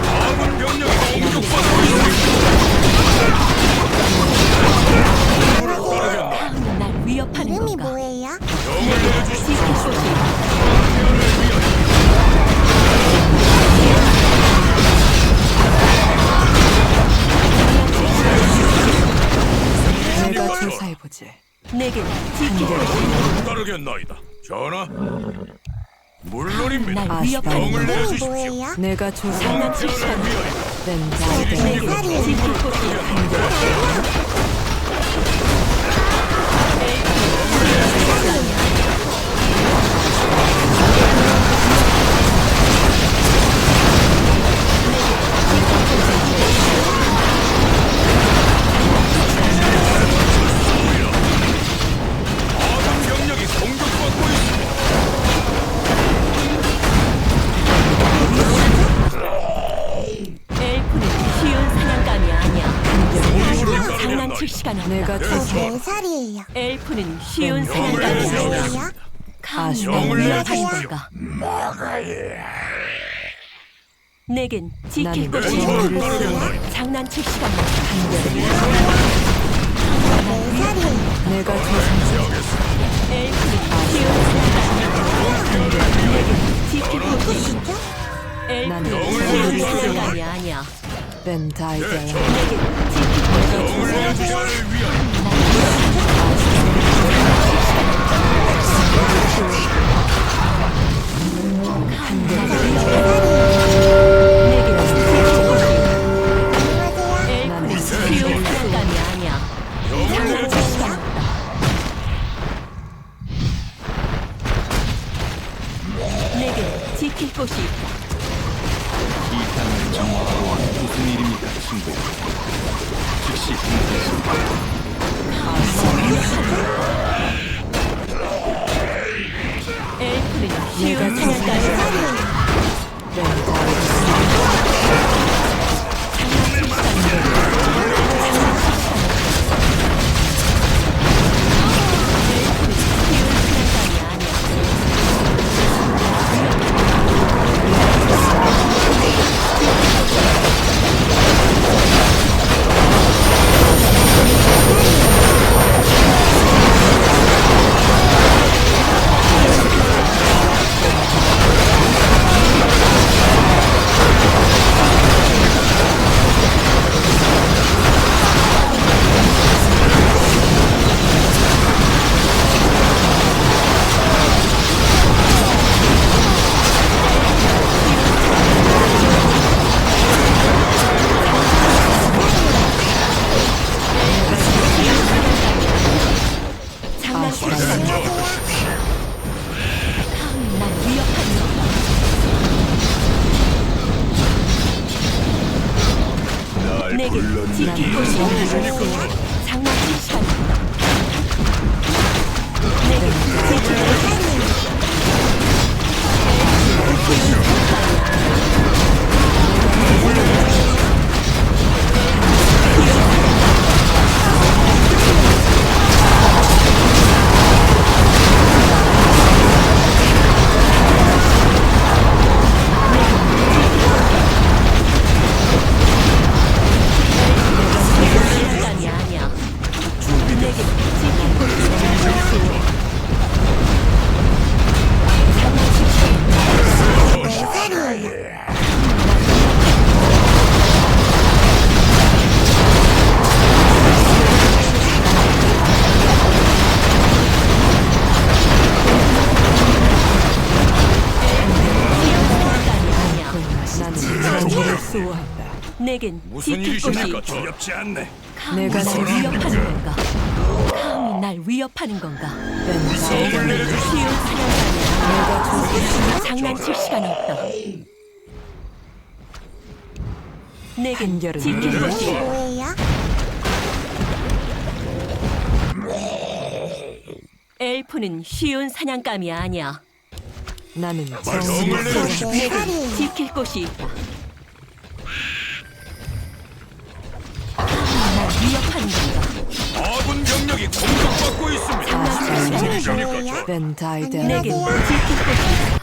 아군 병력이 공격받고 있습니다. 따르겠나?
감히 날 위협하는
이름이
건가?
뭐예요?
명을 내려주십시오.
지킬 곳이 있다.
내가 조사해보지.
내겐 지킬 곳이 있다.
따르겠나이다. 전하, 물론입니다.
날 위협하는
명을
건가?
이름이
내려주십시오.
뭐예요?
내가 조사
장난칠 시간 없다.
벤 다이델라
내겐 지킬 곳이 있다.
아군 병력이 공격받고 있습니다.
엘프는 쉬운 사냥감이 아니야. 장난칠 시간 없다.
내가
저
조사
4살이에요.
엘프는 쉬운
네.
사냥감이 아니야.
뭐예요?
감히
명을
날 위협하는
내려주십시오.
건가? 내겐 지킬
나는
곳이
정의를
있다.
따르겠나이다.
장난칠 시간 없다.
4살이에요.
내가 조사
엘프는 쉬운 사냥감이 아니야. 내겐 지킬 곳이 있다.
누구시죠?
엘프는
나는
쉬운 사냥감이 아니야.
벤 다이델라
내겐 지킬 곳이 있다.
명을 내려주시다를 위하여
내겐 지킬 곳이 있다.
안녕하세요.
엘프는 쉬운 사냥감이 아니야. 장난칠 시간 없다. 내겐 지킬 곳이 있다.
이 땅을 정화하러 온 무슨
뭐예요?
장난칠 시간 없다. 내게 지킬 곳이 시간이 아니야. 내게 지킬 곳이 장난칠 시간
네 살이에요.
나는 정의를 수호한다.
내겐
무슨
지킬 곳이
일이십니까?
있다.
두렵지 않네.
내가
날
정의를
위협하는 건가? 감히 날 위협하는 건가?
뺀 자이덴
쉬운 사냥감이야.
내가 조사해
장난칠 시간 없다. 내겐
한결은
지킬 곳이 있다.
뭐예요?
엘프는 쉬운 사냥감이 아니야.
나는
말씀을
정의를
내려주십시오.
네 살이에요.
지킬 곳이 있다. 감히 날 위협하는 건가?
아군 병력이 공격받고 있습니다.
장난칠 시간 없다.
뭐예요?
뺀 자이덴
내겐 지킬 곳이 있다.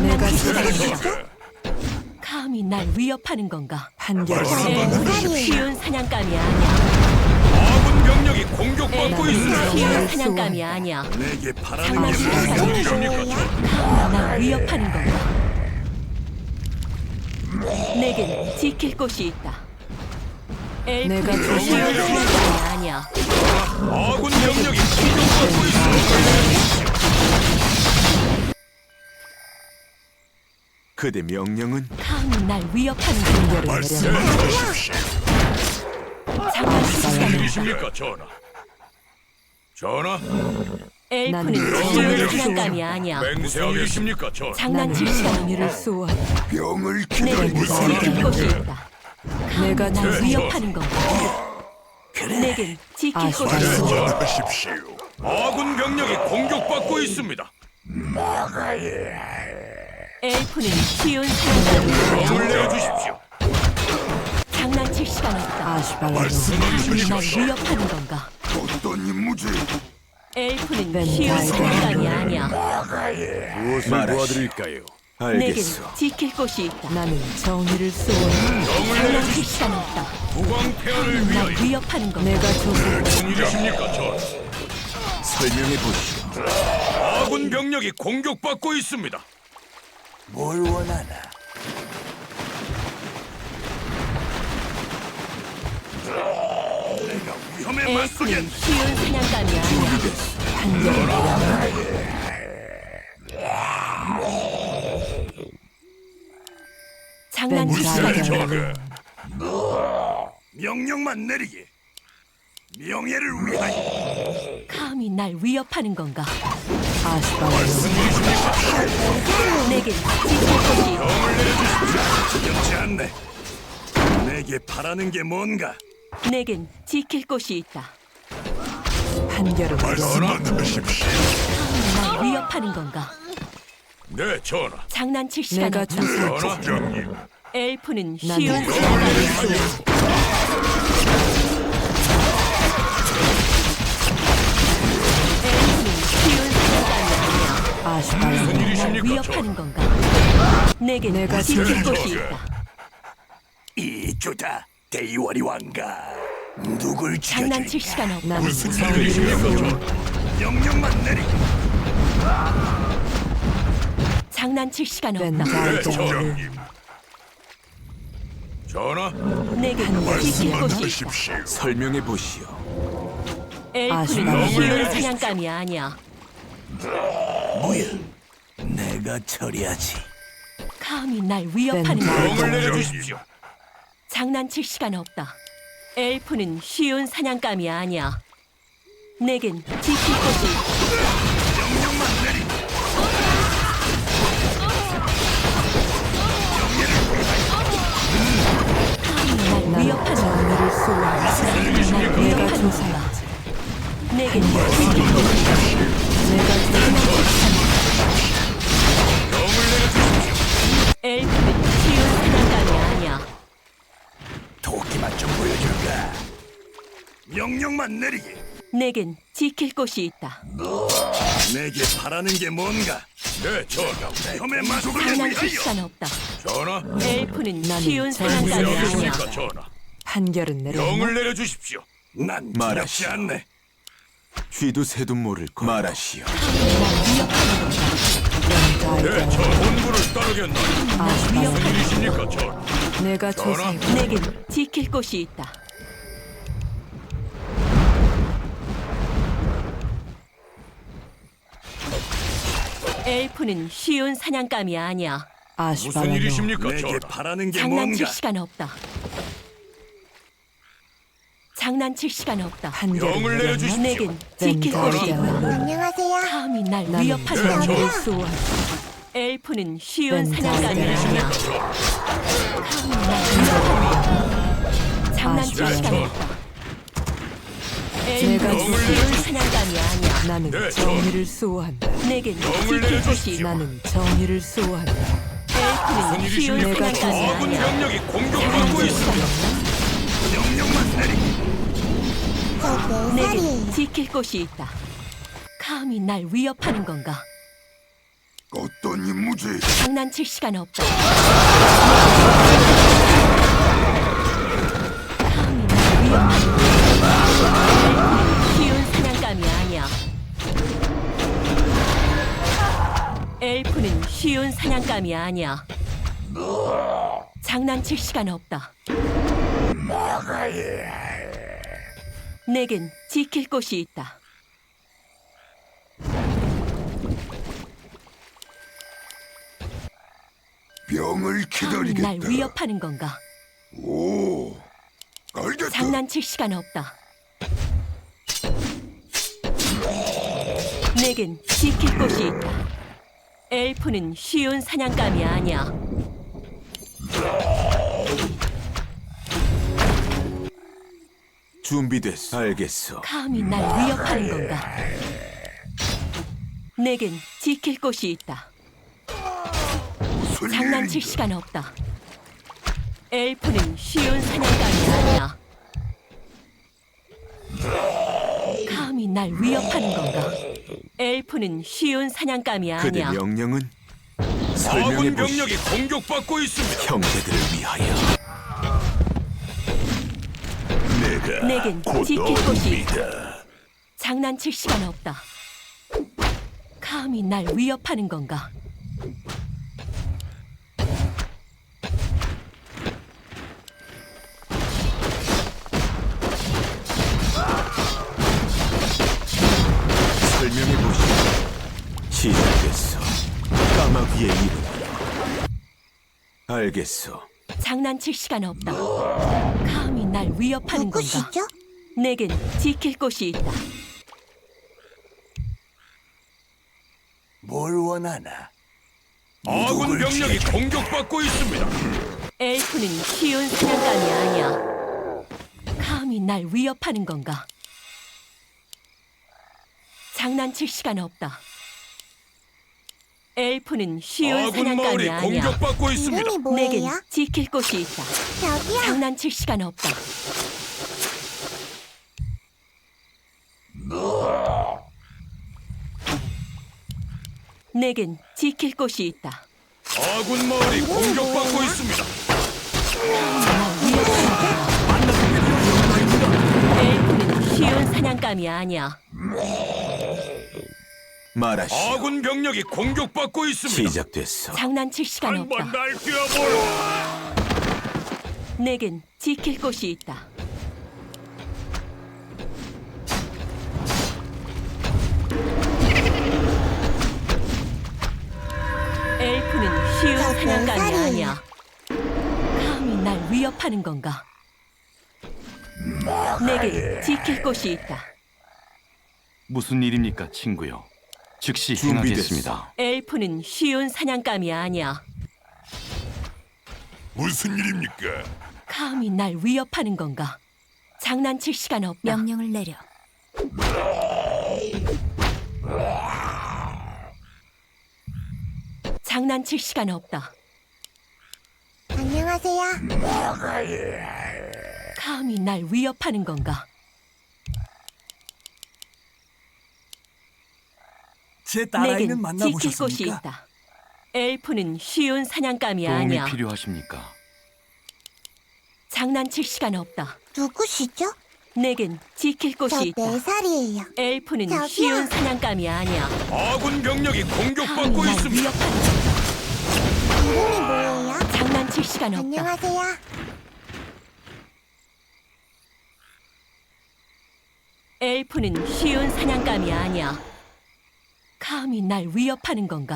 내가
장난칠 시간
조사해
없다. 감히 날 위협하는 건가?
한결은
엘프는 쉬운 사냥감이 아니야.
아군 병력이 공격받고
엘프는
있습니다.
쉬운 사냥감이 아니야.
내게 바라는 게
장난칠 시간
무슨
없다.
일입니까?
날 위협하는 건가? 내겐 지킬 곳이 있다.
내가
엘프는 쉬운 사냥감이 아니야.
아군 병력이 공격받고 있습니다.
그대 명령은
감히 날 위협하는 건가?
한결은 내려
장난칠 시간 없다.
일이십니까, 전하? 전하,
엘프는
나는
쉬운 사냥감이 아니야.
맹세하겠습니까, 전하?
장난칠 시간 없다.
정의를 수호한다.
병을
내겐
기다리고
지킬 곳이 있다.
내가
날
조사해
위협하는 건가? 내겐 지킬 곳이 있다.
전하십시오.
아군 병력이 공격받고 있습니다.
엘프는 쉬운 사냥감이 아니야.
힘을 내어주십시오.
장난칠 시간 없다.
아슈발라노
감히 날 위협하는 건가?
어떤 임무지?
엘프는
뺀
쉬운
자이덴.
사냥감이 아니야.
무엇을 도와드릴까요?
내겐
알겠소.
지킬 곳이 있다.
나는 정의를 수호한다.
장난칠 시간 없다.
국왕 폐하를
날
위하여
위협하는 건가?
내가 조사해
무슨 일이십니까, 전하?
설명해 보시오.
아군 병력이 공격받고 있습니다.
뭘 원하나?
내가 위험에 맞서겠.
엘프는 쉬운 사냥감이 아니야.
한결은
장난칠
뺀
시간
자이덴
전하, 명령만 내리게. 명예를 위하여.
감히 날 위협하는 건가?
아슈발라노
내겐 지킬 곳이 있다.
두렵지 않네. 내게 바라는 게 뭔가?
내겐 지킬 곳이 있다.
한결은
말씀하십시오.
날 위협하는 건가?
네, 전하.
장난칠 시간
내가
없다.
조사해
전하, 장님.
엘프는
난
쉬운
정의를
사냥감이
수호한다.
아니야. 엘프는 쉬운 사냥감이 아니야.
아슈발라노
날
일이십니까,
위협하는 건가? 내겐
내가
지킬
지킬
곳이
곳이
있다.
이주다 대이월이 왕가. 누굴
장난칠
죽여줄까?
시간 없다.
나는 정의를 수호한다.
명령만 내리게.
장난칠 시간
뺀
없다.
네,
자이덴
전하님. 전하,
내겐 지킬 곳이 있다.
설명해 보시오.
엘프는
아시나요?
쉬운 사냥감이 아니야.
뭐야? 내가 처리하지.
감히 날 위협하는
뺀
건가?
명을 내려주십시오.
장난칠 시간 없다. 엘프는 쉬운 사냥감이 아니야. 내겐 지킬 곳이 있다.
명령만 내리게.
감히 날 날 위협하는
정의를 쏘아. 내가 조사하지.
내겐 지킬 곳이
내가 조사하지.
엘프는 쉬운 사냥감이 아니야.
도끼만 좀 보여줄까?
명령만 내리게.
내겐 지킬 곳이 있다.
내게 바라는 게 뭔가? 네, 전하. 혐의 만족을
장난칠
위하여.
시간 없다.
전하.
엘프는
나는
쉬운
정의를
사냥감이 아니야.
어디십니까, 전하?
판결은 내렸나?
명을 내려주십시오. 난 두렵지 않네.
쥐도 새도 모를 거. 말하시오.
네, 저 본부를 따르겠나? 무슨 일이십니까, 전하?
내가 조사해.
내겐 지킬 곳이 있다. 엘프는 쉬운 사냥감이 아니야.
무슨
아슈바라노.
일이십니까, 전하? 내게 바라는 게
장난칠
뭔가?
시간 없다. 장난칠 시간 없다.
판결은
명을
내렸나?
내려주십시오.
내겐 지킬 곳이 있다.
안녕하세요.
감히 날
나는
위협하는 거야.
정의를 쏘아.
엘프는 쉬운
ven
사냥감이
달걀.
아니야. 감히 날 위협하는 장난칠
아쉽다.
시간 없다.
내가
엘프는 쉬운 사냥감이 아니야.
나는
네,
정의를 쏘아한다.
내겐
명을
지킬 곳이
내려주십시오.
있다.
나는 정의를 쏘아한다.
엘프는 쉬운
일이십니까?
사냥감이
아군
아니야.
병력이 공격받고
장난칠
있습니다.
시간 없다.
명령만 내리게.
저 4살이에요.
내겐 지킬 곳이 있다. 감히 날 위협하는 건가?
어떤 임무지?
장난칠 시간 없다. 감히 날 위협하는 건가? 쉬운 사냥감이 아니야. 엘프는 쉬운 사냥감이 아니야. 장난칠 시간 없다. 내겐 지킬 곳이 있다.
병을
감히 날 위협하는 건가?
오, 알겠다.
장난칠 시간 없다. 내겐 지킬 곳이 있다. 엘프는 쉬운 사냥감이 아니야.
준비됐어. 알겠어.
감히 날 위협하는 건가? 내겐 지킬 곳이 있다. 장난칠 시간 없다. 엘프는 쉬운 사냥감이 아니야. 감히 날 위협하는 건가? 엘프는 쉬운 사냥감이
그대
아니야.
명령은 설명해
아군
보시오.
병력이 공격받고 있습니다.
형제들을 위하여.
내가
내겐 지킬 곳이 있다. 장난칠 시간 없다. 감히 날 위협하는 건가?
설명해 보시오. 시작됐어. 까마귀의 이름. 알겠어.
장난칠 시간 없다. 감히 날 위협하는 건가?
누구시죠?
내겐 지킬 곳이 있다.
뭘 원하나?
아군 병력이 공격받고 있습니다.
엘프는 쉬운 사냥감이 아니야. 감히 날 위협하는 건가? 장난칠 시간 없다. 엘프는 쉬운
아군 마을이
사냥감이 아니야.
공격받고 있습니다.
이름이
내겐
뭐예요?
지킬 곳이 있다.
저기요.
장난칠 시간 없다. 내겐 지킬 곳이 있다.
아군 마을이 공격받고 있습니다.
엘프는 쉬운 사냥감이 아니야.
말하시오.
아군 병력이 공격받고 있습니다.
시작됐어.
장난칠 시간 없다.
한번 날뛰어보라.
내겐 지킬 곳이 있다. 엘프는 쉬운
저
사냥감이
살이에요.
아니야. 감히 날 위협하는 건가? 내겐 지킬 곳이 있다.
무슨 일입니까, 친구요? 즉시
준비됐어.
행하겠습니다.
엘프는 쉬운 사냥감이 아니야.
무슨 일입니까?
감히 날 위협하는 건가? 장난칠 시간 없다.
명령을 내려.
장난칠 시간 없다.
안녕하세요.
감히 날 위협하는 건가?
제
내겐
딸아이는
지킬 곳이
만나보셨습니까?
있다. 엘프는 쉬운 사냥감이
도움이
아니야.
필요하십니까?
장난칠 시간 없다.
누구시죠?
내겐 지킬
저
곳이 있다.
4살이에요.
엘프는
저기요.
쉬운 사냥감이 아니야.
아군 병력이
감히
공격받고
날
있습니다.
위협하는 건가?
이름이 뭐예요?
장난칠 시간 없다.
안녕하세요.
엘프는 쉬운 사냥감이 아니야. 감히 날 위협하는 건가?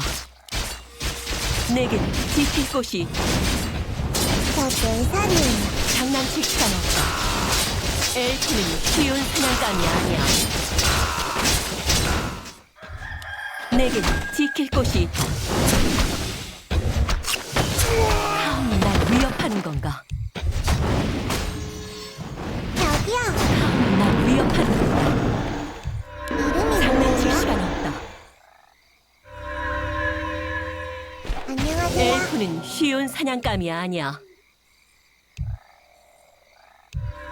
내겐 지킬 곳이 있다.
저 4살이에요.
장난칠 시간 없다. 엘프는 쉬운 사냥감이 아니야. 내겐 지킬 곳이 있다. 감히 날 위협하는 건가?
저기요.
감히 날 위협하는 건가?
이름이
장난칠
뭐예요?
시간 없다.
안녕하세요.
엘프는 쉬운 사냥감이 아니야.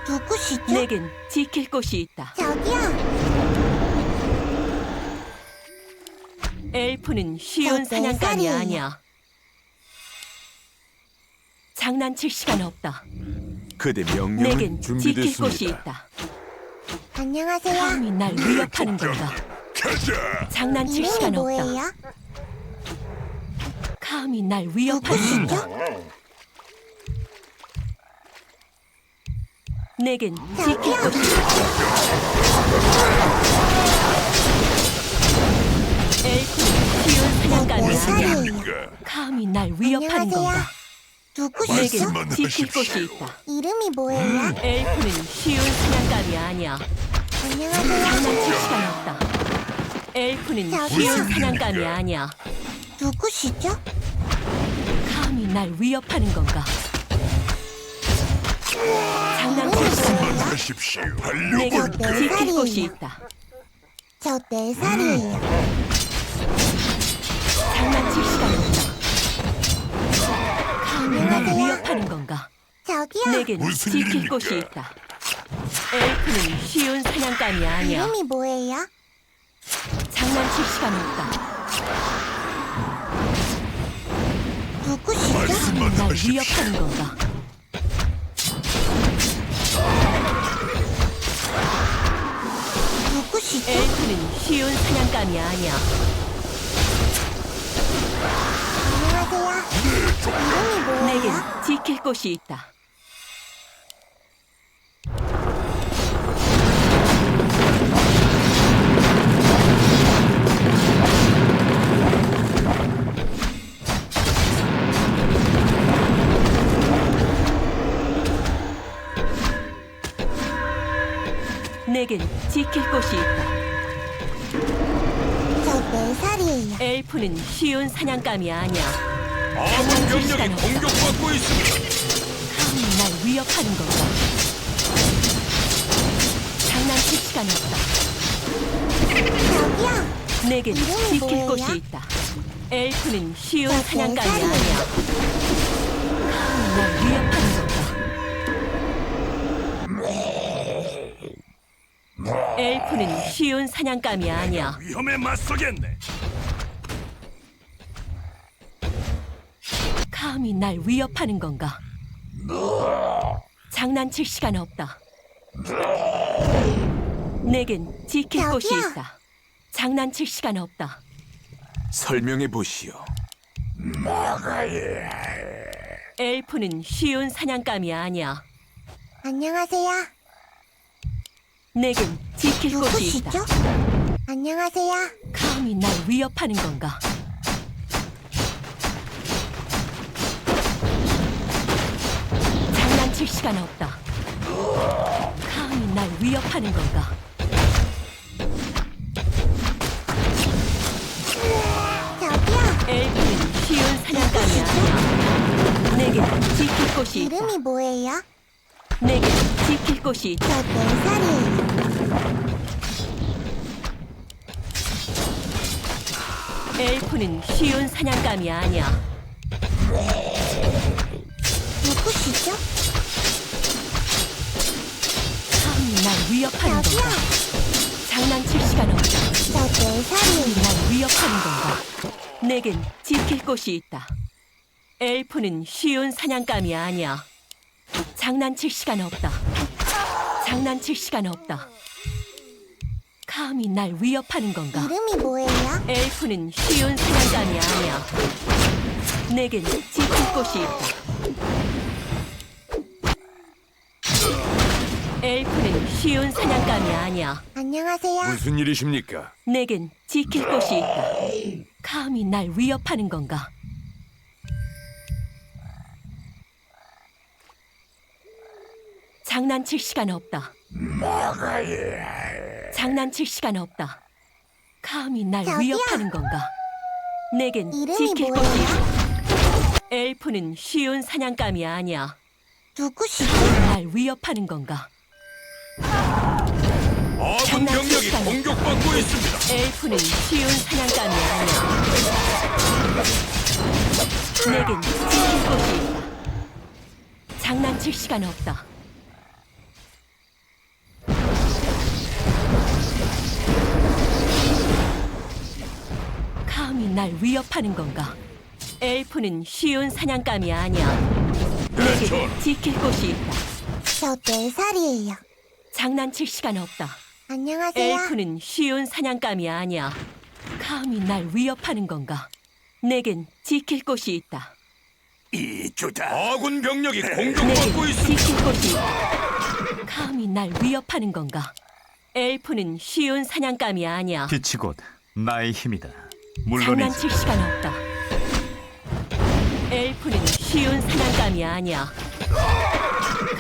누구시죠?
내겐 지킬 곳이 있다.
저기요.
엘프는 쉬운
저
사냥감이
4살이에요.
아니야. 장난칠 시간 없다.
그대 명령은
내겐 지킬 곳이
준비됐습니다.
있다.
안녕하세요.
감히 날 위협하는 건가?
가자.
장난칠
이름이
시간 없다.
뭐예요?
감히 날 위협하는 건가?
누구시죠?
내겐 지킬 곳이 있다. 엘프는 쉬운
저
사냥감이 아니야.
4살이에요.
감히 날 위협하는
안녕하세요.
건가?
누구시죠?
내겐 지킬 곳이 있다.
이름이 뭐예요?
엘프는 쉬운 사냥감이 아니야.
안녕하세요.
장난칠 시간 없다. 엘프는
저기요.
쉬운 사냥감이 아니야.
누구시죠?
감히 날 위협하는 건가? 장난칠 시간 없다.
하십시오.
내겐
저
지킬 곳이
4살이에요.
있다.
저 4살이에요.
장난칠 시간 없다. 감히 날
안녕하세요.
위협하는 건가?
저기요.
내겐
무슨
지킬
일입니까?
곳이 있다. 엘프는 쉬운 사냥감이 아니야.
이름이 뭐예요?
장난칠 시간 없다.
누구시죠?
감히 날 위협하는 건가?
누구시죠?
엘프는 쉬운 사냥감이 아니야.
안녕하세요. 이름이
내겐
뭐예요?
지킬 곳이 있다. 내겐 지킬 곳이 있다.
저 4살이에요.
엘프는 쉬운 사냥감이 아니야.
아군 병력이 공격받고 있습니다.
감히 날 위협하는 건가? 장난칠 시간 없다.
저기요.
내겐
이름이
지킬
뭐예요?
곳이 있다. 엘프는 쉬운
저
사냥감이
4살이에요.
아니야. 감히 날 위협하는 건가? 엘프는 쉬운 사냥감이 아니야.
위험에 맞서겠네.
감히 날 위협하는 건가? 장난칠 시간 없다. 내겐 지킬
저기요.
곳이 있다. 장난칠 시간 없다.
설명해 보시오.
엘프는 쉬운 사냥감이 아니야.
안녕하세요.
내겐 지킬 곳이 있다.
누구시죠? 안녕하세요.
감히 날 위협하는 건가? 장난칠 시간 없다. 감히 날 위협하는 건가?
저기요.
엘프는 쉬운 사냥감이 아니야. 내겐 지킬 곳이 있다.
이름이 뭐예요?
내겐 지킬 곳이 있다.
저 4살이에요.
엘프는 쉬운 사냥감이 아니야.
누구시죠?
감히 날 위협하는
저기요.
건가? 장난칠 시간 없다.
저 4살이에요.
날 위협하는 건가? 내겐 지킬 곳이 있다. 엘프는 쉬운 사냥감이 아니야. 장난칠 시간 없다. 장난칠 시간 없다. 감히 날 위협하는 건가?
이름이 뭐예요?
엘프는 쉬운 사냥감이 아니야. 내겐 지킬 곳이 있다. 엘프는 쉬운 사냥감이 아니야.
안녕하세요.
무슨 일이십니까?
내겐 지킬 곳이 있다. 감히 날 위협하는 건가? 장난칠 시간 없다. 장난칠 시간 없다. 감히 날
저기요.
위협하는 건가? 내겐
이름이
지킬
뭐예요?
곳이 있다. 엘프는 쉬운 사냥감이 아니야.
누구시죠?
날 위협하는 건가?
아군
장난칠
병력이
시간.
공격받고 있습니다.
엘프는 쉬운 사냥감이 아니야. 내겐 지킬 곳이 있다. 장난칠 시간 없다. 감히 날 위협하는 건가? 엘프는 쉬운 사냥감이 아니야. 내겐
전하.
지킬 곳이 있다.
저 4살이에요.
장난칠 시간 없다.
안녕하세요.
엘프는 쉬운 사냥감이 아니야. 감히 날 위협하는 건가? 내겐 지킬 곳이 있다.
이주다.
아군 병력이
내겐
공격받고 있습니다.
지킬 곳이 있다. 감히 날 위협하는 건가? 엘프는 쉬운 사냥감이 아니야.
빛이 곧 나의 힘이다. 물론이지.
장난칠 시간 없다. 엘프는 쉬운 사냥감이 아니야.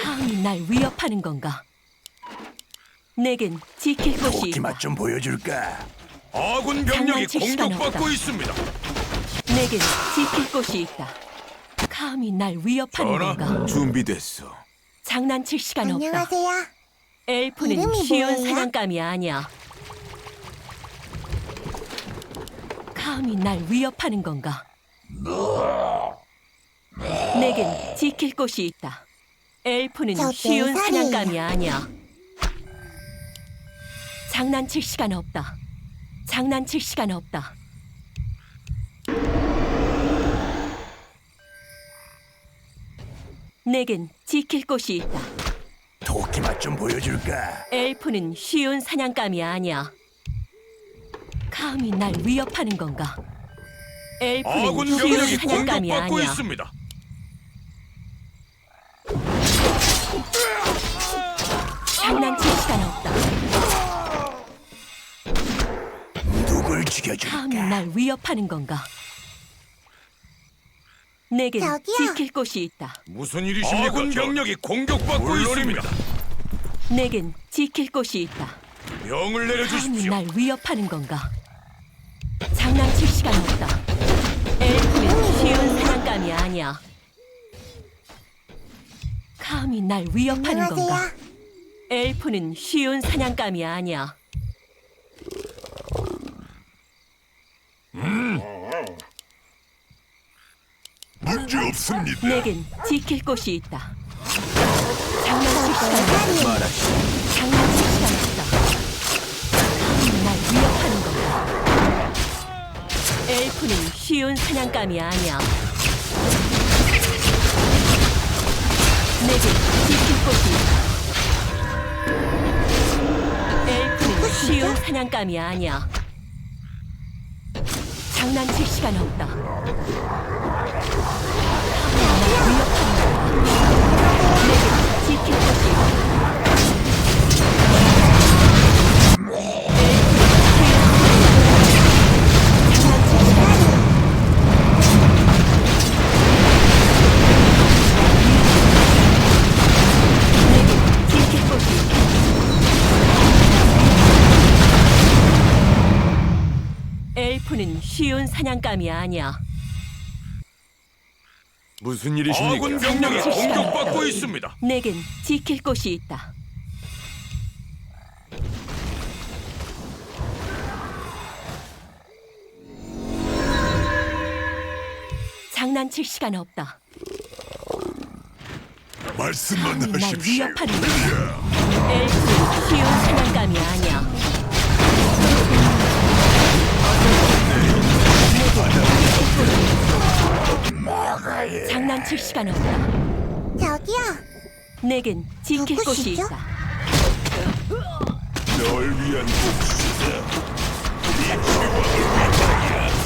감히 날 위협하는 건가? 내겐 지킬 곳이
도끼
있다.
맛 좀 보여줄까?
아군 병력이
장난칠 시간
공격받고
없다.
있습니다.
내겐 지킬 곳이 있다. 감히 날 위협하는 건가?
준비됐어.
장난칠 시간 없다.
안녕하세요.
엘프는
이름이
쉬운
뭐예요?
사냥감이 아니야. 감히 날 위협하는 건가? 내겐 지킬 곳이 있다. 엘프는
저
쉬운
4살이에요.
사냥감이 아니야. 장난칠 시간 없다. 장난칠 시간 없다. 내겐 지킬 곳이 있다.
도끼 맛 좀 보여줄까?
엘프는 쉬운 사냥감이 아니야. 감히 날 위협하는 건가? 엘프는
아군
쉬운
병력이
사냥감이
공격받고
아니야.
있습니다.
장난칠 시간 없다.
누굴
감히
죽여줄까?
날 위협하는 건가? 내겐
저기요.
지킬 곳이 있다.
무슨 일이십니까? 아군 병력이 공격받고 있습니다.
내겐 지킬 곳이 있다.
명을
감히
내려주십시오.
날 위협하는 건가? 장난칠 시간 없다. 엘프는 쉬운 사냥감이 아니야. 감히 날 위협하는 건가?
안녕하세요.
엘프는 쉬운 사냥감이 아니야.
문제 없습니다.
내겐 지킬 곳이 있다. 장난칠 시간 없다.
4살이에요.
장난칠 시간 없다. 감히 날 위협하는 건가? 엘프는 쉬운 사냥감이 아니야. 내겐 지킬 곳이 있다. 엘프는 쉬운 사냥감이 아니야. 장난칠 시간 없다. 감히 날 위협하는 건가? 내겐 지킬 곳이 있다. 엘프는 쉬운 사냥감이 아니야.
무슨 일이십니까?
아군 병력이 공격받고 있습니다.
내겐 지킬 곳이 있다. 장난칠 시간 없다.
말씀만
감히 날
하십시오.
위협하는 거야. 엘프는 쉬운 사냥감이 아니야. 장난칠 시간 없다.
저기요.
내겐 지킬 곳이
누구시죠?
있다.
널 위한 복수다.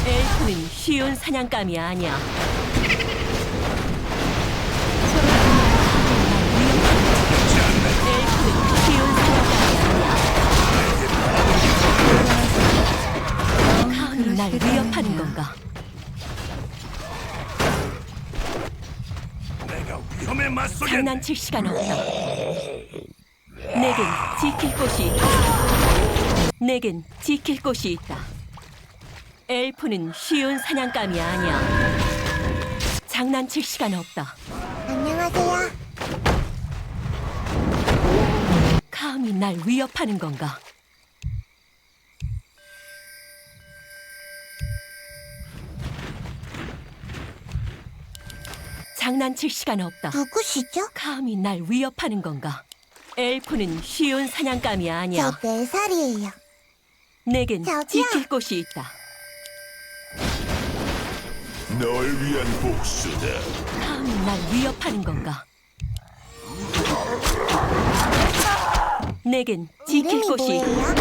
엘프는 쉬운 사냥감이 아니야. 엘프는 쉬운 사냥감이 아니야. 감히 날 위협하는 건가?
내가 위험에 맞서겠네.
장난칠 시간 없다. 내겐 지킬 곳이 있다. 내겐 지킬 곳이 있다. 엘프는 쉬운 사냥감이 아니야. 장난칠 시간 없다.
안녕하세요.
감히 날 위협하는 건가? 장난칠 시간 없다.
누구시죠?
감히 날 위협하는 건가? 엘프는 쉬운 사냥감이 아니야.
저 4살이에요.
내겐
저기요.
지킬 곳이 있다.
널 위한 복수다.
감히 날 위협하는 건가? 내겐 지킬
이름이
곳이 있다.
뭐예요?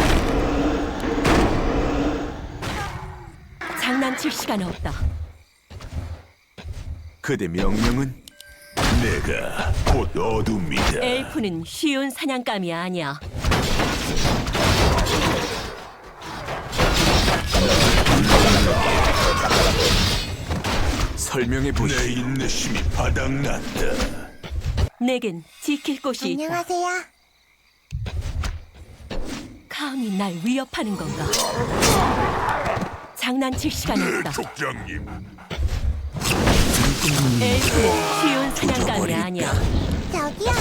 장난칠 시간 없다.
그대 명령은?
내가 곧 어둠이다.
엘프는 쉬운 사냥감이 아니야.
설명해 보시오.
내 인내심이 바닥났다.
내겐 지킬 곳이 있다.
안녕하세요.
감히 날 위협하는 건가? 장난칠 시간 없다.
족장님,
엘프는 쉬운 사냥감이 아니야.
저기요.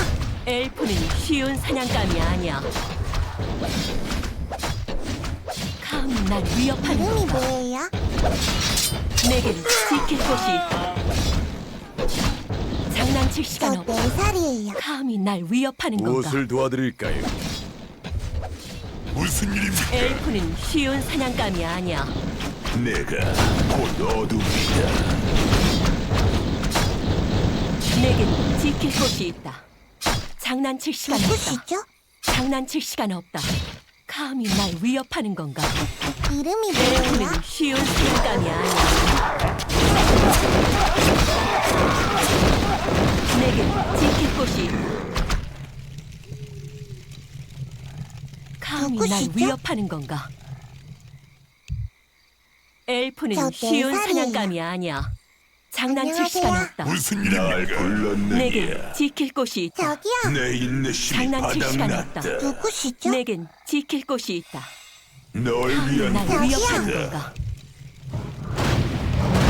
엘프는 쉬운 사냥감이 아니야. 감히 날 위협하는
이름이
건가?
뭐예요?
내겐 지킬 곳이 있다. 장난칠
저
시간 없다.
4살이에요.
감히 날 위협하는 건가?
무엇을 도와드릴까요?
무슨 일입니까?
엘프는 쉬운 사냥감이 아니야.
내가 곧 어둠이다.
내겐 지킬 곳이 있다. 장난칠 시간 없다.
누구시죠?
장난칠 시간 없다. 감히 날 위협하는 건가?
이름이
엘프는
뭐예요?
쉬운 사냥감이 아니야. 내겐 지킬 곳이 있다. 감히 날
누구시죠?
위협하는 건가? 엘프는
저
쉬운
4살이에요.
사냥감이 아니야. 장난칠 시간
안녕하세요.
없다.
무슨 일입니까? 날 불렀느냐?
내겐 지킬 곳이 있다.
저기요.
내 인내심이
장난칠 시간
바닥났다.
없다.
누구시죠?
내겐 지킬 곳이 있다.
널
감히
위한
날 위협하는
복수다.
건가?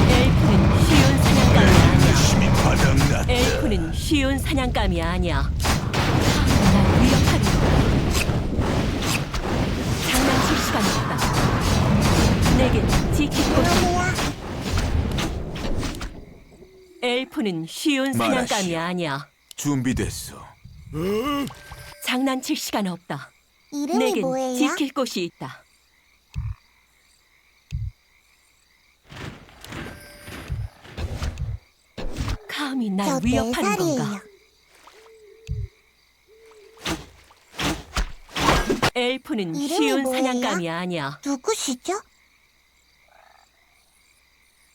엘프는 쉬운 사냥감이 아니야.
인내심이 바닥났다.
엘프는 쉬운 사냥감이 아니야. 감히 날 위협하는 건가? 장난칠 시간 없다. 내겐 지킬 곳이 있다.
안녕하세요.
엘프는 쉬운 사냥감이
말하시오.
아니야.
준비됐어.
장난칠 시간 없다.
이름이
내겐
뭐예요?
지킬 곳이 있다. 감히 날
저
위협하는
4살이에요.
건가? 엘프는
이름이
쉬운
뭐예요?
사냥감이 아니야.
누구시죠?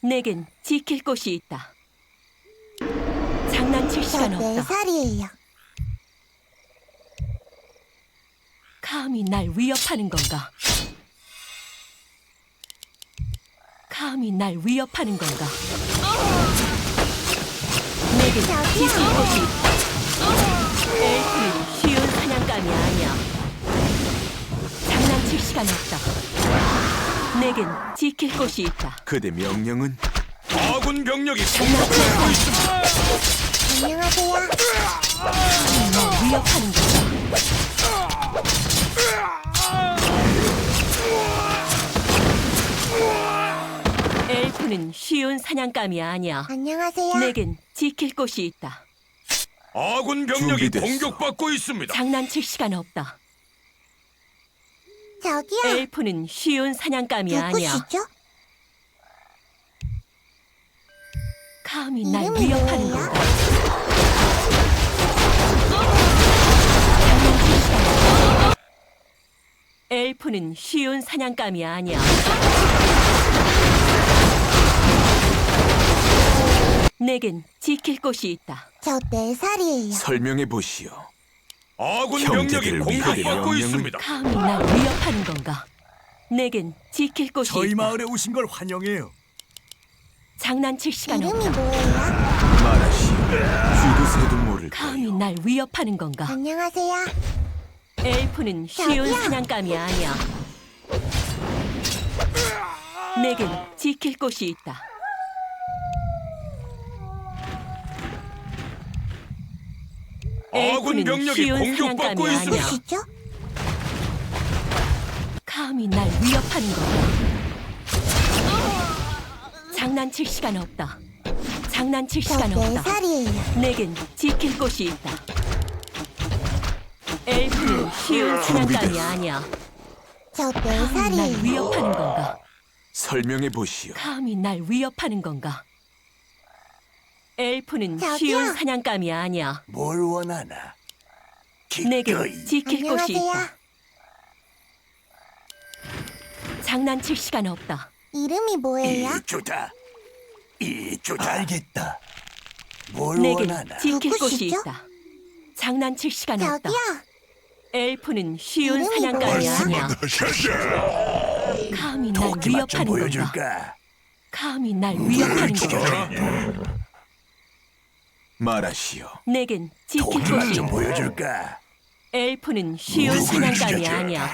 내겐 지킬 곳이 있다. 장난칠
저
시간 없다.
4살이에요.
감히 날 위협하는 건가? 감히 날 위협하는 건가? 내겐 지킬 곳이 있다. 엘프는 쉬운 사냥감이 아니야. 장난칠 시간 없다. 내겐 지킬 곳이 있다.
그대 명령은?
아군 병력이
장난칠
공격받고
시간
있습니다.
안녕하세요.
날 위협하는 건가? 엘프는 쉬운 사냥감이 아니야.
안녕하세요.
내겐 지킬 곳이 있다.
아군 병력이
준비됐어.
공격받고 있습니다.
장난칠 시간 없다.
저기요.
엘프는 쉬운 사냥감이 아니야.
누구시죠?
감히 날
이름이
위협하는
뭐예요?
건가? 장난칠 시간 없다. 엘프는 쉬운 사냥감이 아니야. 내겐 지킬 곳이 있다.
저 4살이에요.
설명해 보시오.
아군 병력이
형제들을
공격받고
위하여
있습니다.
감히 날 위협하는 건가? 내겐 지킬 곳이 있다.
오신 걸 환영해요.
장난칠 시간
이름이
없다.
뭐예요?
말하시오. 쥐도 새도 모를
감히
거요.
날 위협하는 건가?
안녕하세요.
엘프는 쉬운
저기요.
사냥감이 아니야. 내겐 지킬 곳이 있다.
아군
엘프는
병력이
쉬운
공격받고
사냥감이
있습니다.
아니야.
누구시죠?
감히 날 위협하는 건가? 장난칠 시간 없다. 장난칠
저
시간 없다.
4살이에요.
내겐 지킬 곳이 있다. 엘프는 쉬운 사냥감이 아니야.
저
감히 날
4살이에요.
위협하는 건가?
설명해 보시오.
감히 날 위협하는 건가? 엘프는
저기요.
쉬운 사냥감이 아니야.
뭘 원하나?
내겐 지킬 곳이
안녕하세요.
있다. 장난칠 시간 없다.
이름이 뭐예요?
이주다. 알겠다. 뭘
내겐 지킬 곳이
누구시죠?
있다. 장난칠 시간 없다.
저기요.
엘프는 쉬운
이름이
사냥감이
뭐예요?
아니야. 감히 날 위협하는 건가? 감히 날 위협하는 건가?
말하시오.
내겐 지킬 곳이 있다.
보여줄까?
엘프는 쉬운 사냥감이 아니야.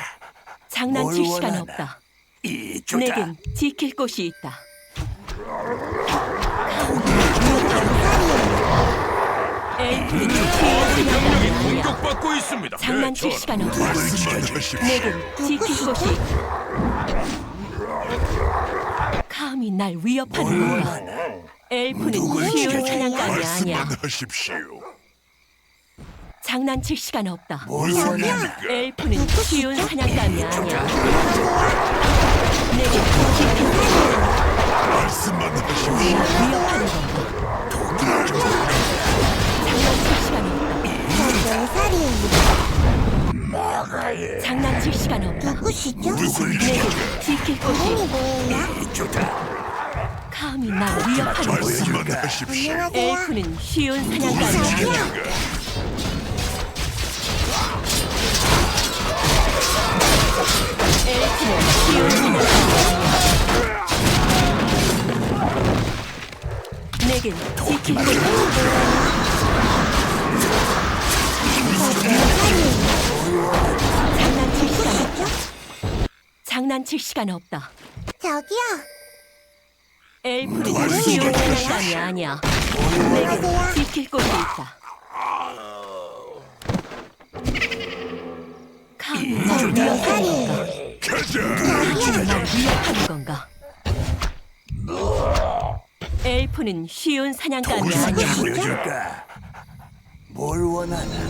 장난칠
뭘
시간
원하나?
없다.
이주다.
내겐 지킬 곳이 있다. 엘프는 쉬운 사냥감이 아니야.
공격받고 있습니다.
장난칠 시간 없다. 내겐 지킬 곳이 있다. 감히 날 위협하는 건가? 엘프는 쉬운 사냥감이 아니야.
하십시오.
장난칠 시간 없다.
저기요.
엘프는 쉬운 사냥감이 아니야. 내겐 지킬 곳이 있다.
말씀만 하십시오.
위협하는 건가? 장난칠 시간 없다.
저 4살이에요.
장난칠 시간 없다.
누구시죠?
내겐 지킬 곳이
이름이
있다.
뭐예요?
감히 날 위협하는 건가?
하십시오.
안녕하세요.
엘프는 쉬운 사냥감이 아니야. 엘프는 쉬운 사냥감이 아니야. 내겐 지킬 곳이 있다. 장난칠 시간 없다. 장난칠 시간 없다.
저기요.
엘프는 쉬운 사냥감이 아니야. 내겐 지킬 곳이 있다. 감히 날 위협하는 건가? 감히 날 위협하는 건가? 엘프는 쉬운 사냥감이 아니야.
보여줄까? 뭘 원하나?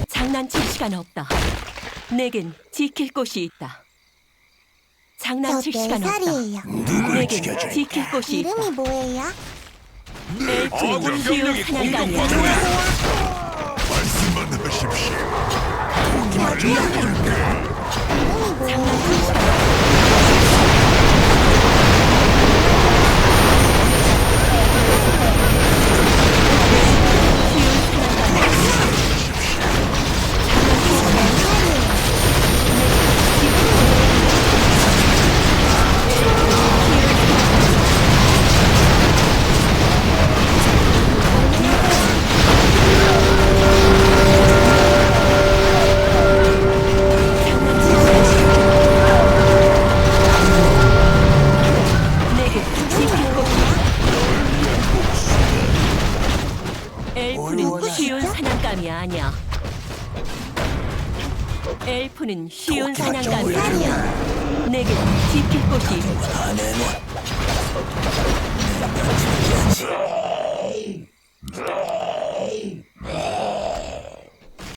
장난칠 시간 없다. 내겐 지킬 곳이 있다.
저
장난칠 시간 없다.
4살이에요.
내겐 지킬 곳이 있다.
이름이 뭐예요?
엘프는
아군
쉬운
병력이
사냥감이
공격받고
아니야.
있습니다.
말씀만 하십시오.
날 위협하는 건가?
이름이 뭐예요?
장난칠 시간 없다. 엘프는 쉬운 사냥감이 아니야. 내겐 지킬 곳이 있다.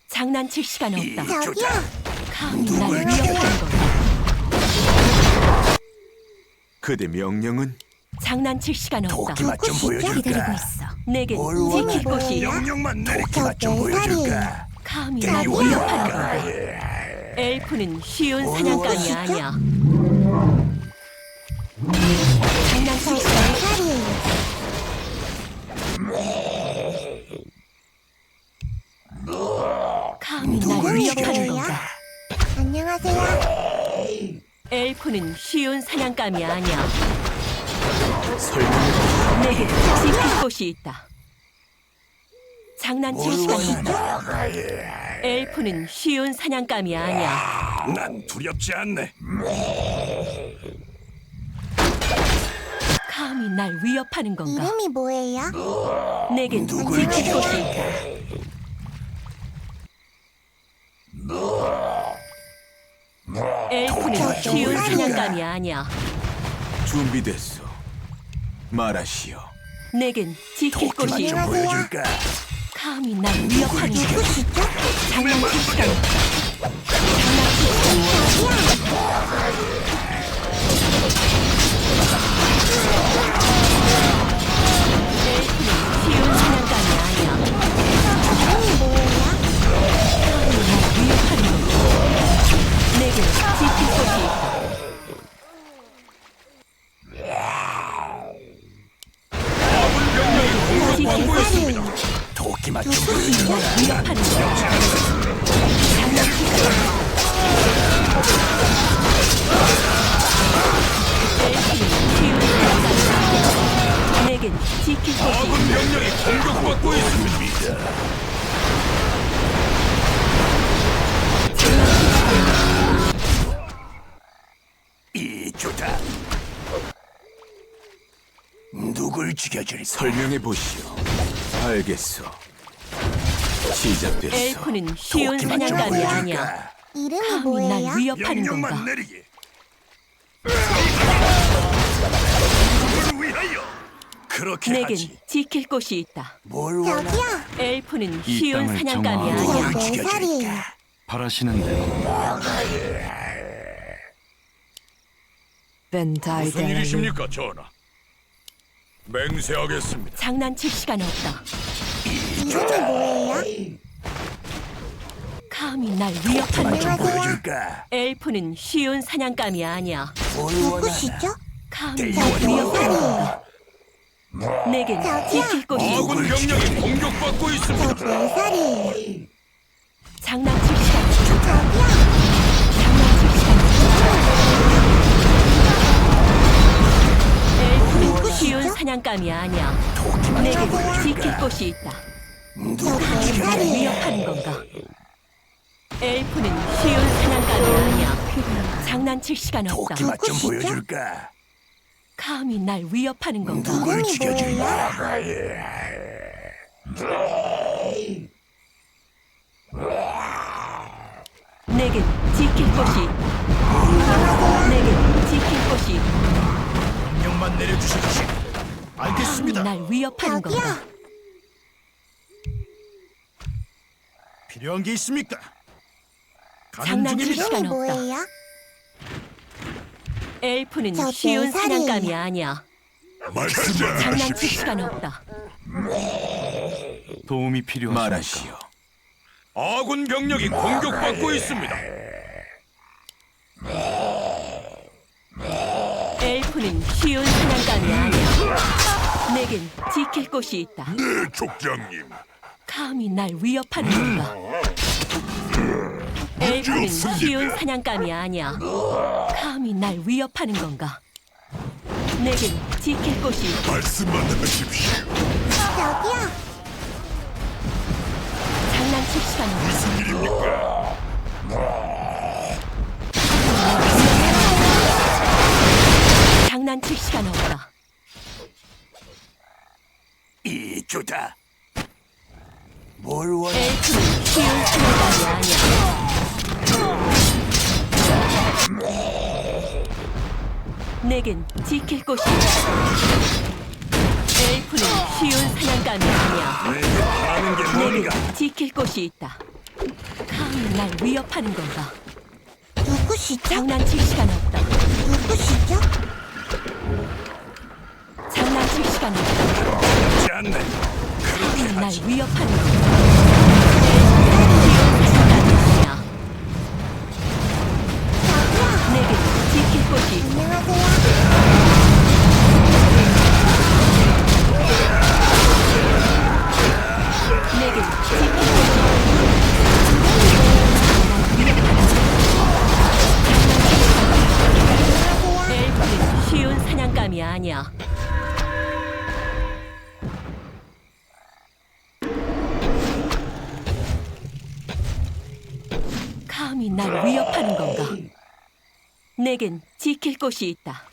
장난칠 시간 없다.
저기요.
감히 날 위협하는 거다.
그대 명령은
장난칠 시간 없다.
도끼 맛좀
기다리고
보여줄까?
있어.
내겐
뭘
지킬 곳이 있다.
명령만 내리기
저
맛좀
내
보여줄까?
감히 날 위협하는 거다. 엘프는 쉬운 사냥감이 아니야. 장난칠 시간 없다.
살이에요.
감히 날 위협하는
누구세요?
건가?
안녕하세요.
엘프는 쉬운 사냥감이 아니야.
설명해
내게 지킬 곳이 있다. 장난칠 시간이 없다. 엘프는 쉬운 사냥감이 아니야.
난 두렵지 않네.
감히 날 위협하는 건가?
이름이 뭐예요?
내겐 지킬 곳이 있다. 엘프는 쉬운 사냥감이 아니야.
준비됐소. 말하시오.
내겐 지킬
도끼
곳이
맛좀
있다.
보여줄까?
감히 날 위협하는 건가?
누구시죠?
장난칠 시간 없다. 장난칠 시간 없다. 엘프는 쉬운 사냥감이 아니야.
이름이 뭐예요?
감히 날 위협하는 건가? 내겐 지킬 곳이 있다. 지킬 곳이 있다.
살이에요.
도끼 맛좀
감히
보여줄까?
날 위협하는 건가? 장난칠 시간 없다. 엘프는 쉬운 사냥감이 아니야. 내겐 지킬 곳이 있다.
명령이 공격받고 있습니다. 이쪽다. 누굴 죽여줄까?
설명해 보시오. 알겠소. 시작됐소.
엘프는 쉬운
도끼 맛좀
사냥감이 아니야.
보여줄까?
이름이
감히
뭐예요?
날 위협하는 건가?
명령만 내리기. 누굴 위하여? 그렇게
내겐
하지.
지킬 곳이 있다.
뭘 원하?
저기요.
엘프는
이
쉬운
땅을
사냥감이
정화하고
아니야.
누굴
내 살이에요.
죽여줄까?
바라시는 대로
벤타이델
전하? 맹세하겠습니다.
장난칠 시간 없다.
이름이 뭐예요?
감히 날 위협하는
좀
건가?
보여줄까?
엘프는 쉬운 사냥감이 아니야.
뭘 원하나?
누구시죠?
감히 날 위협하는 건가? 내겐 지킬 곳이 있다.
병력이 공격받고 있습니다.
저 내 살이에요.
장난칠 시간 없다.
저기요.
장난칠 시간 없다. 엘프는 쉬운 사냥감이 아니야. 내겐 지킬 곳이 있다. 감히 날 위협하는 건가? 엘프는 쉬운 사냥감이 아니야. 장난칠 시간 없다.
도끼 맛좀
누구시죠?
보여줄까?
감히 날 위협하는 건가?
누굴
이름이
죽여줄까?
내겐 지킬 곳이 있다. 내겐 지킬 곳이 있다.
명령만 내려주시겠지.
감히 날 위협하는
저기요.
건가?
필요한 게 있습니까?
장난칠 시간
이름이
없다.
뭐예요?
엘프는
저
쉬운
내 살이에요.
사냥감이 아니야. 장난칠 시간 없다.
도움이 필요하십니까?
말하시오.
아군 병력이 공격받고 있습니다.
엘프는 쉬운 사냥감이 아니야. 내겐 지킬 곳이 있다.
네, 족장님.
감히 날 위협하는 건가? 엘프는 쉬운 사냥감이 아니야. 감히 날 위협하는 건가? 내겐 지킬 곳이 있다.
말씀만 하십시오.
저기요.
장난칠 시간 없다.
무슨 일입니까?
장난칠 시간 없다.
이쪽다. 뭘 원해?
엘프는 쉬운 사냥감이 아니야. 내겐 지킬 곳이 있다. 엘프는 쉬운 사냥감이 아니야.
내게 바라는 게 뭔가?
내겐 지킬 곳이 있다. 감히 날 위협하는 건가?
누구시죠?
장난칠 시간 없다.
누구시죠?
장난칠 시간 없다.
그렇지 않네.
감히 날 위협하는 건가? 내겐 지킬 곳이 있다.
안녕하세요.
내겐 지킬 곳이 있다. 엘프는 쉬운 사냥감이 아니야. 감히 날 위협하는 건가? 내겐 지킬 곳이 있다.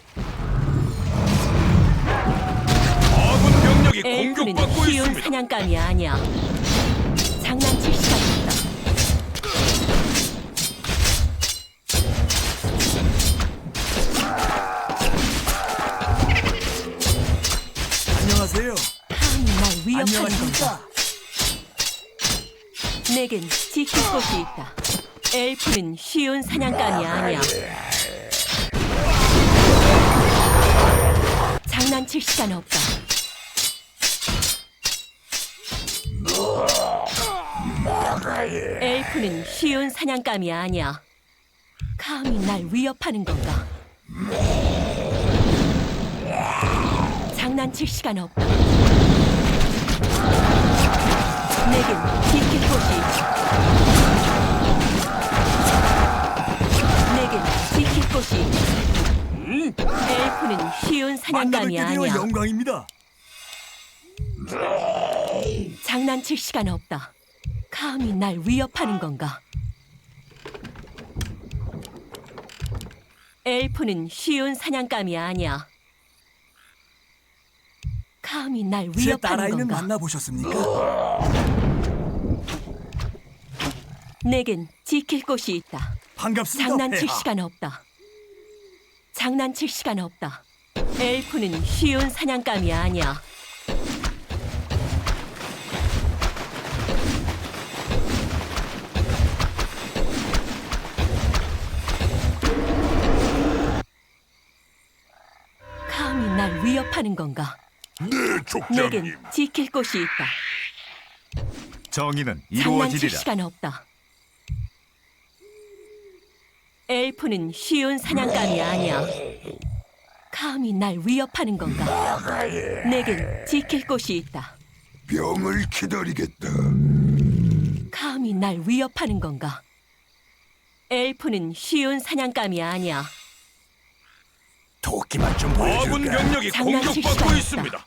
아군 병력이
엘프는
공격받고
쉬운
있습니다.
사냥감이 아니야. 장난칠 시간 없다.
안녕하세요.
감히 날 위협하는 건가? 내겐 지킬 곳이 있다. 엘프는 쉬운 사냥감이 아니야. 장난칠 시간 없다. 엘프는 쉬운 사냥감이 아니야. 감히 날 위협하는 건가? 장난칠 시간 없다. 내겐 지킬 곳이 있다. 내겐 지킬 곳이 있다. 엘프는 쉬운 사냥감이 아니야.
영광입니다.
장난칠 시간 없다. 감히 날 위협하는 건가? 엘프는 쉬운 사냥감이 아니야. 감히 날
제
위협하는
딸아이는
건가?
만나보셨습니까?
내겐 지킬 곳이 있다.
반갑습니다.
장난칠
폐하.
시간 없다. 장난칠 시간 없다. 엘프는 쉬운 사냥감이 아니야. 감히 날 위협하는 건가? 내겐 지킬 곳이 있다.
정의는
장난칠
이루어지리라.
시간 없다. 엘프는 쉬운 사냥감이 아니야. 감히 날 위협하는 건가? 내겐 지킬 곳이 있다.
병을 기다리겠다.
감히 날 위협하는 건가? 엘프는 쉬운 사냥감이 아니야.
도끼만 좀 보여줄까? 아군 병력이
장난칠
공격받고
시간
있습니다.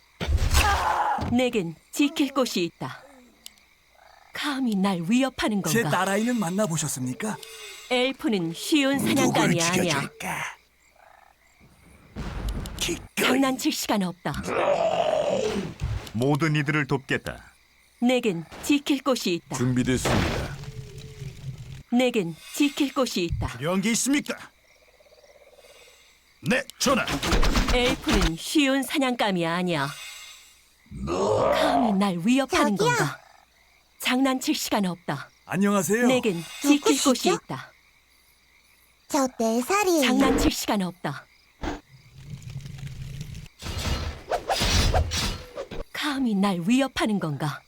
내겐 지킬 곳이 있다. 감히 날 위협하는
제
건가?
딸아이는 만나보셨습니까?
엘프는 쉬운 사냥감이 아니야. 장난칠 시간 없다.
모든 이들을 돕겠다.
내겐 지킬 곳이 있다.
준비됐습니다.
내겐 지킬 곳이 있다.
필요한 게 있습니까? 네, 전하.
엘프는 쉬운 사냥감이 아니야. 감히 날 위협하는
저기요.
건가? 장난칠 시간 없다.
안녕하세요.
내겐 지킬
누구시죠?
곳이 있다.
저 4살이에요.
장난칠 시간 없다. 감히 날 위협하는 건가?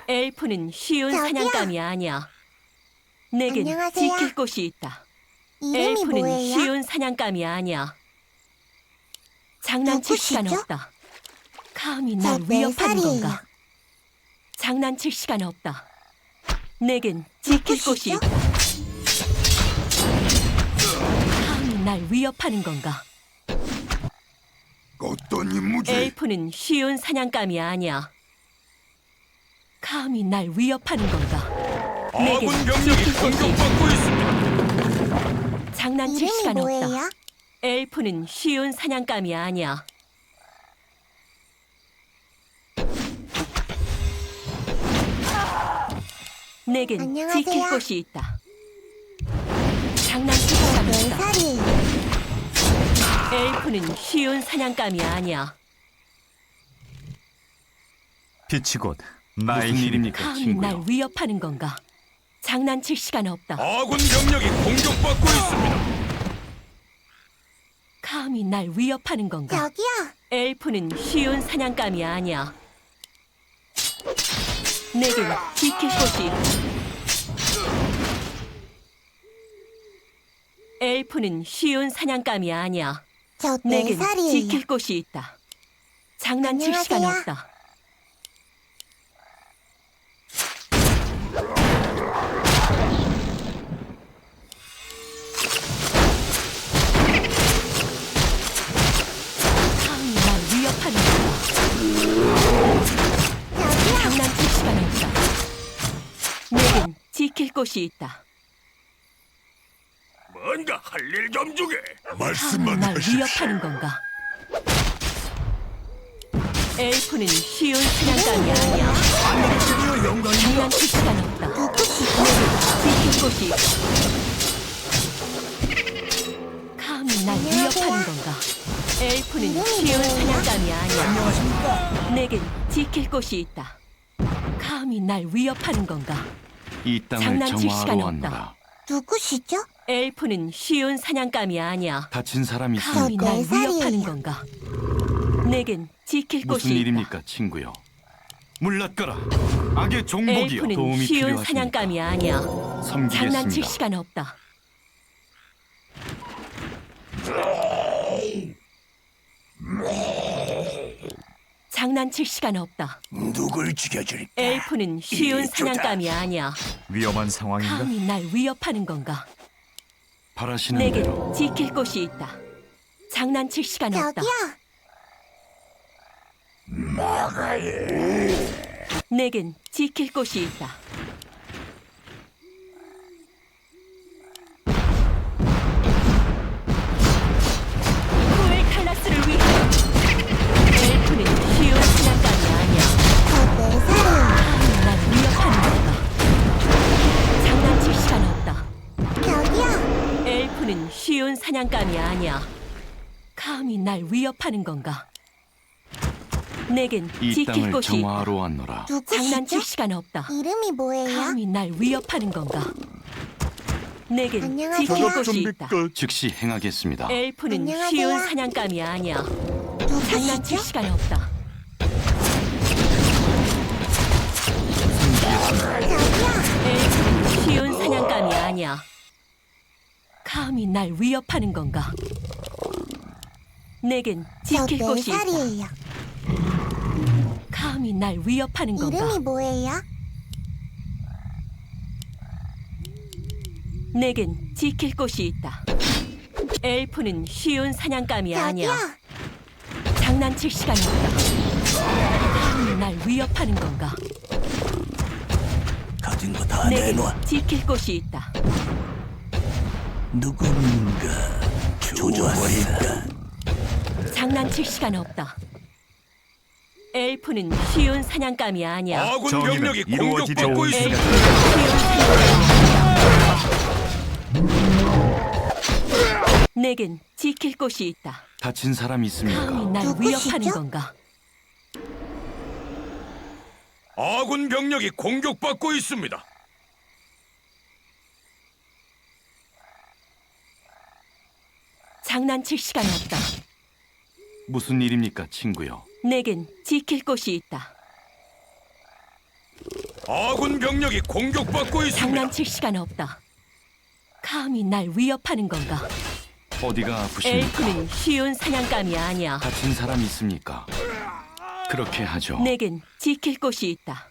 엘프는 쉬운
저기요.
사냥감이 아니야. 내겐
안녕하세요.
지킬 곳이 있다.
이름이
엘프는
뭐예요?
쉬운 사냥감이 아니야. 장난칠 시간
누구시죠?
없다. 감히
저
날 위협하는
4살이에요.
건가? 장난칠 시간 없다. 내겐 지킬 곳이
누구시죠?
있다. 감히 날 위협하는 건가?
어떤 임무지?
엘프는 쉬운 사냥감이 아니야. 감히 날 위협하는 건가? 내겐
아군 병력이
지킬 곳이 있다.
공격받고 있습니다.
장난칠
이름이
시간 없다.
뭐예요?
엘프는 쉬운 사냥감이 아니야. 내겐
안녕하세요.
지킬 곳이 있다. 장난칠
저
시간
네
없다.
살이에요.
엘프는 쉬운 사냥감이 아니야.
빛이 곧 나의
무슨
힘이다.
일입니까,
감히 날
친구요?
위협하는 건가? 장난칠 시간 없다.
아군 병력이 공격받고 있습니다.
감히 날 위협하는 건가?
저기요.
엘프는 쉬운 사냥감이 아니야. 내겐 지킬 곳이 있다. 엘프는 쉬운 사냥감이 아니야.
저 네
내겐
살이에요.
지킬 곳이 있다. 장난칠 시간
안녕하세요.
없다. 감히 날 위협하는 건가? 장난칠 시간 없다. 내겐 지킬 곳이 있다.
뭔가 할 일 좀 주게.
감히 날 위협하는 건가? 엘프는 쉬운 사냥감이 아니야. 장난칠 시간 없다. 내겐 지킬 곳이 있다. 감히 날 위협하는 건가? 엘프는 쉬운 사냥감이 아니야. 내겐 지킬 곳이 있다. 감히 날 위협하는 건가?
이 땅을
장난칠 시간
정화하러
없다.
왔노라.
누구시죠?
엘프는 쉬운 사냥감이 아니야.
다친 사람이
감히
있습니까?
날
네 살이에요.
위협하는 건가? 내겐 지킬 곳이
무슨
있다.
일입니까, 친구요?
물러가라. 악의 종복이여.
엘프는
도움이
쉬운
필요하십니까?
사냥감이 아니야. 장난칠
섬기겠습니다.
시간 없다. 장난칠 시간 없다.
누굴 죽여줄까?
엘프는 쉬운 사냥감이 아니야.
위험한 상황인가?
감히 날 위협하는 건가?
바라시는
내겐
대로
지킬 곳이 있다. 장난칠 시간 없다.
저기요.
내겐 지킬 곳이 있다. 후엘 칼라스를 위하여. 엘프는 쉬운 사냥감이 아니야.
저 네 살이에요.
날 위협하는 건가? 장난칠 시간 없다.
저기요.
엘프는 쉬운 사냥감이 아니야. 감히 날 위협하는 건가? 내겐
이
지킬
땅을
곳이 있다.
정화하러 왔노라.
장난칠
누구시죠?
시간 없다.
이름이 뭐예요?
감히 날 위협하는 건가? 내겐
안녕하세요.
지킬 곳이 있다.
즉시 행하겠습니다.
엘프는
안녕하세요.
쉬운 사냥감이 아니야. 장난칠
누구시죠?
시간 없다. 엘프는 쉬운 사냥감이 아니야. 감히 날 위협하는 건가? 내겐
저
지킬
네
곳이 있다.
살이에요.
감히 날 위협하는 건가?
이름이 뭐예요?
내겐 지킬 곳이 있다. 엘프는 쉬운 사냥감이 아니야.
저기요.
장난칠 시간 없다. 감히 날 위협하는 건가?
가진 거 다
내겐
내놔.
지킬 곳이 있다.
누군가 조져버릴까?
장난칠 시간 없다. 엘프는 쉬운 사냥감이 아니야.
아군
정의는
병력이
이루어지리
공격받고
않습니다.
있습니다.
엘프는 쉬운 사냥감이 아니야. 내겐 지킬 곳이 있다.
다친 사람이 있습니까?
감히 날
누구시죠?
위협하는 건가?
아군 병력이 공격받고 있습니다.
장난칠 시간 없다.
무슨 일입니까, 친구요?
내겐 지킬 곳이 있다.
아군 병력이 공격받고 있습니다.
장난칠 시간 없다. 감히 날 위협하는 건가?
어디가 아프십니까?
엘프는 쉬운 사냥감이 아니야.
다친 사람이 있습니까? 그렇게 하죠.
내겐 지킬 곳이 있다.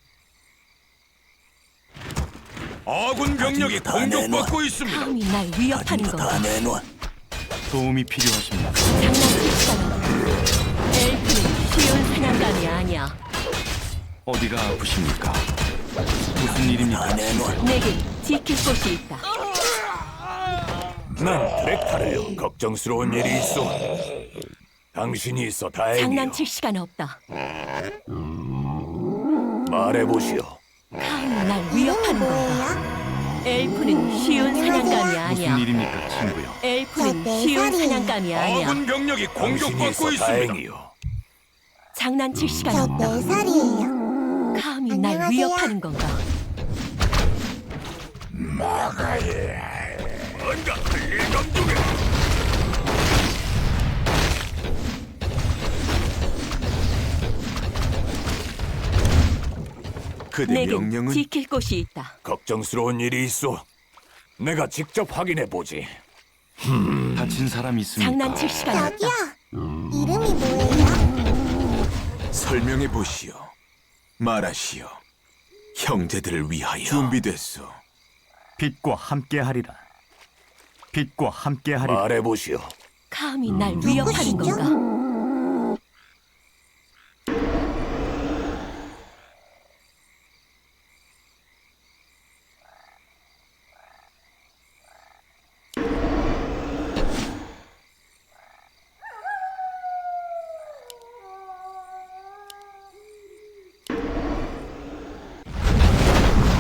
아군 병력이 공격받고 있습니다.
감히 날 위협하는 건가?
내놔.
도움이 필요하십니까?
장난칠 시간 없다. 엘프는 쉬운 사냥감이 아니야.
어디가 아프십니까? 무슨 일입니까?
내겐 지킬 곳이 있다.
난 드렉타르요. 걱정스러운 일이 있어. 당신이 있어 다행이요.
장난칠 시간 없다.
말해보시오.
감히 날
이름이
위협하는 건가?
뭐예요?
엘프는 쉬운 사냥감이 아니야.
무슨 일입니까, 친구요?
엘프는
저
쉬운
네
사냥감이 아니야.
아군 병력이 공격받고 있습니다. 다행이요.
장난칠 시간
저
없다.
4살이에요.
감히 날
안녕하세요.
위협하는 건가?
뭔가 할일 감독에
그대
내겐
명령은
지킬 곳이 있다.
걱정스러운 일이 있어. 내가 직접 확인해 보지.
다친 사람 있습니까?
장난칠 시간
저기요.
없다.
이름이 뭐예요?
설명해 보시오. 말하시오. 형제들을 위하여 준비됐소.
빛과 함께하리라. 빛과 함께하리라.
말해 보시오.
감히 날 위협하는
누구시죠?
건가?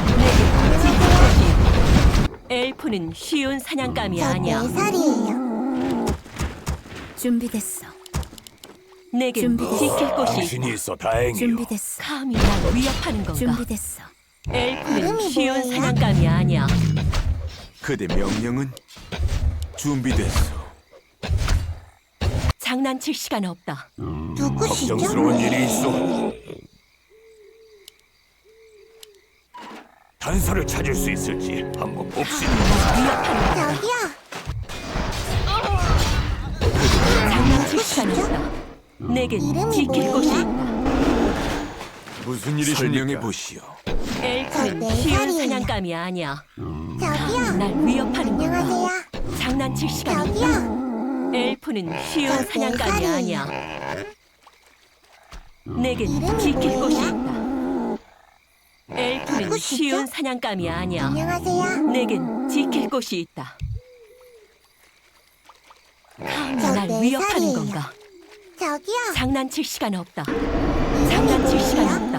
내게 지킬 곳이 있다. 엘프는 쉬운 사냥감이
저
아니야.
4살이에요.
준비됐어.
내겐
준비됐어.
지킬 곳이 있다.
당신이 있어 다행이요.
준비됐어.
감히 날 위협하는 건가?
준비됐어.
엘프는
이름이
쉬운
뭐예요?
사냥감이 아니야.
그대 명령은 준비됐소.
장난칠 시간 없다.
누구시죠?
걱정스러운 일이 있어. 단서를 찾을 수 있을지 한번 봅시다.
위협하는 건가?
저기요.
장난칠 시간 없다. 내겐
이름이
지킬
뭐예요?
곳이 있다.
무슨
설명해 보시오.
엘프는
저
쉬운
4살이에요.
사냥감이 아니야.
저기요.
날 위협하는 건가?
안녕하세요.
장난칠 시간 없다.
저기요.
엘프는 쉬운
저
사냥감이
4살이에요.
아니야. 내겐
이름이
지킬
뭐예요?
곳이 있다. 엘프는
누구시죠?
쉬운 사냥감이 아니야.
안녕하세요.
내겐 지킬 곳이 있다. 감히
저
날
4살이에요.
위협하는 건가?
저기요.
장난칠 시간 없다. 장난칠 시간 없다.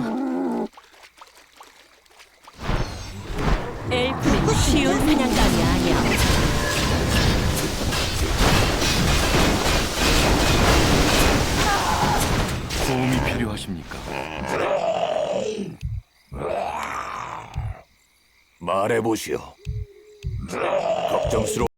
엘프는 쉬운 사냥감이 아니야.
도움이 필요하십니까?
말해 보시오. 걱정스러운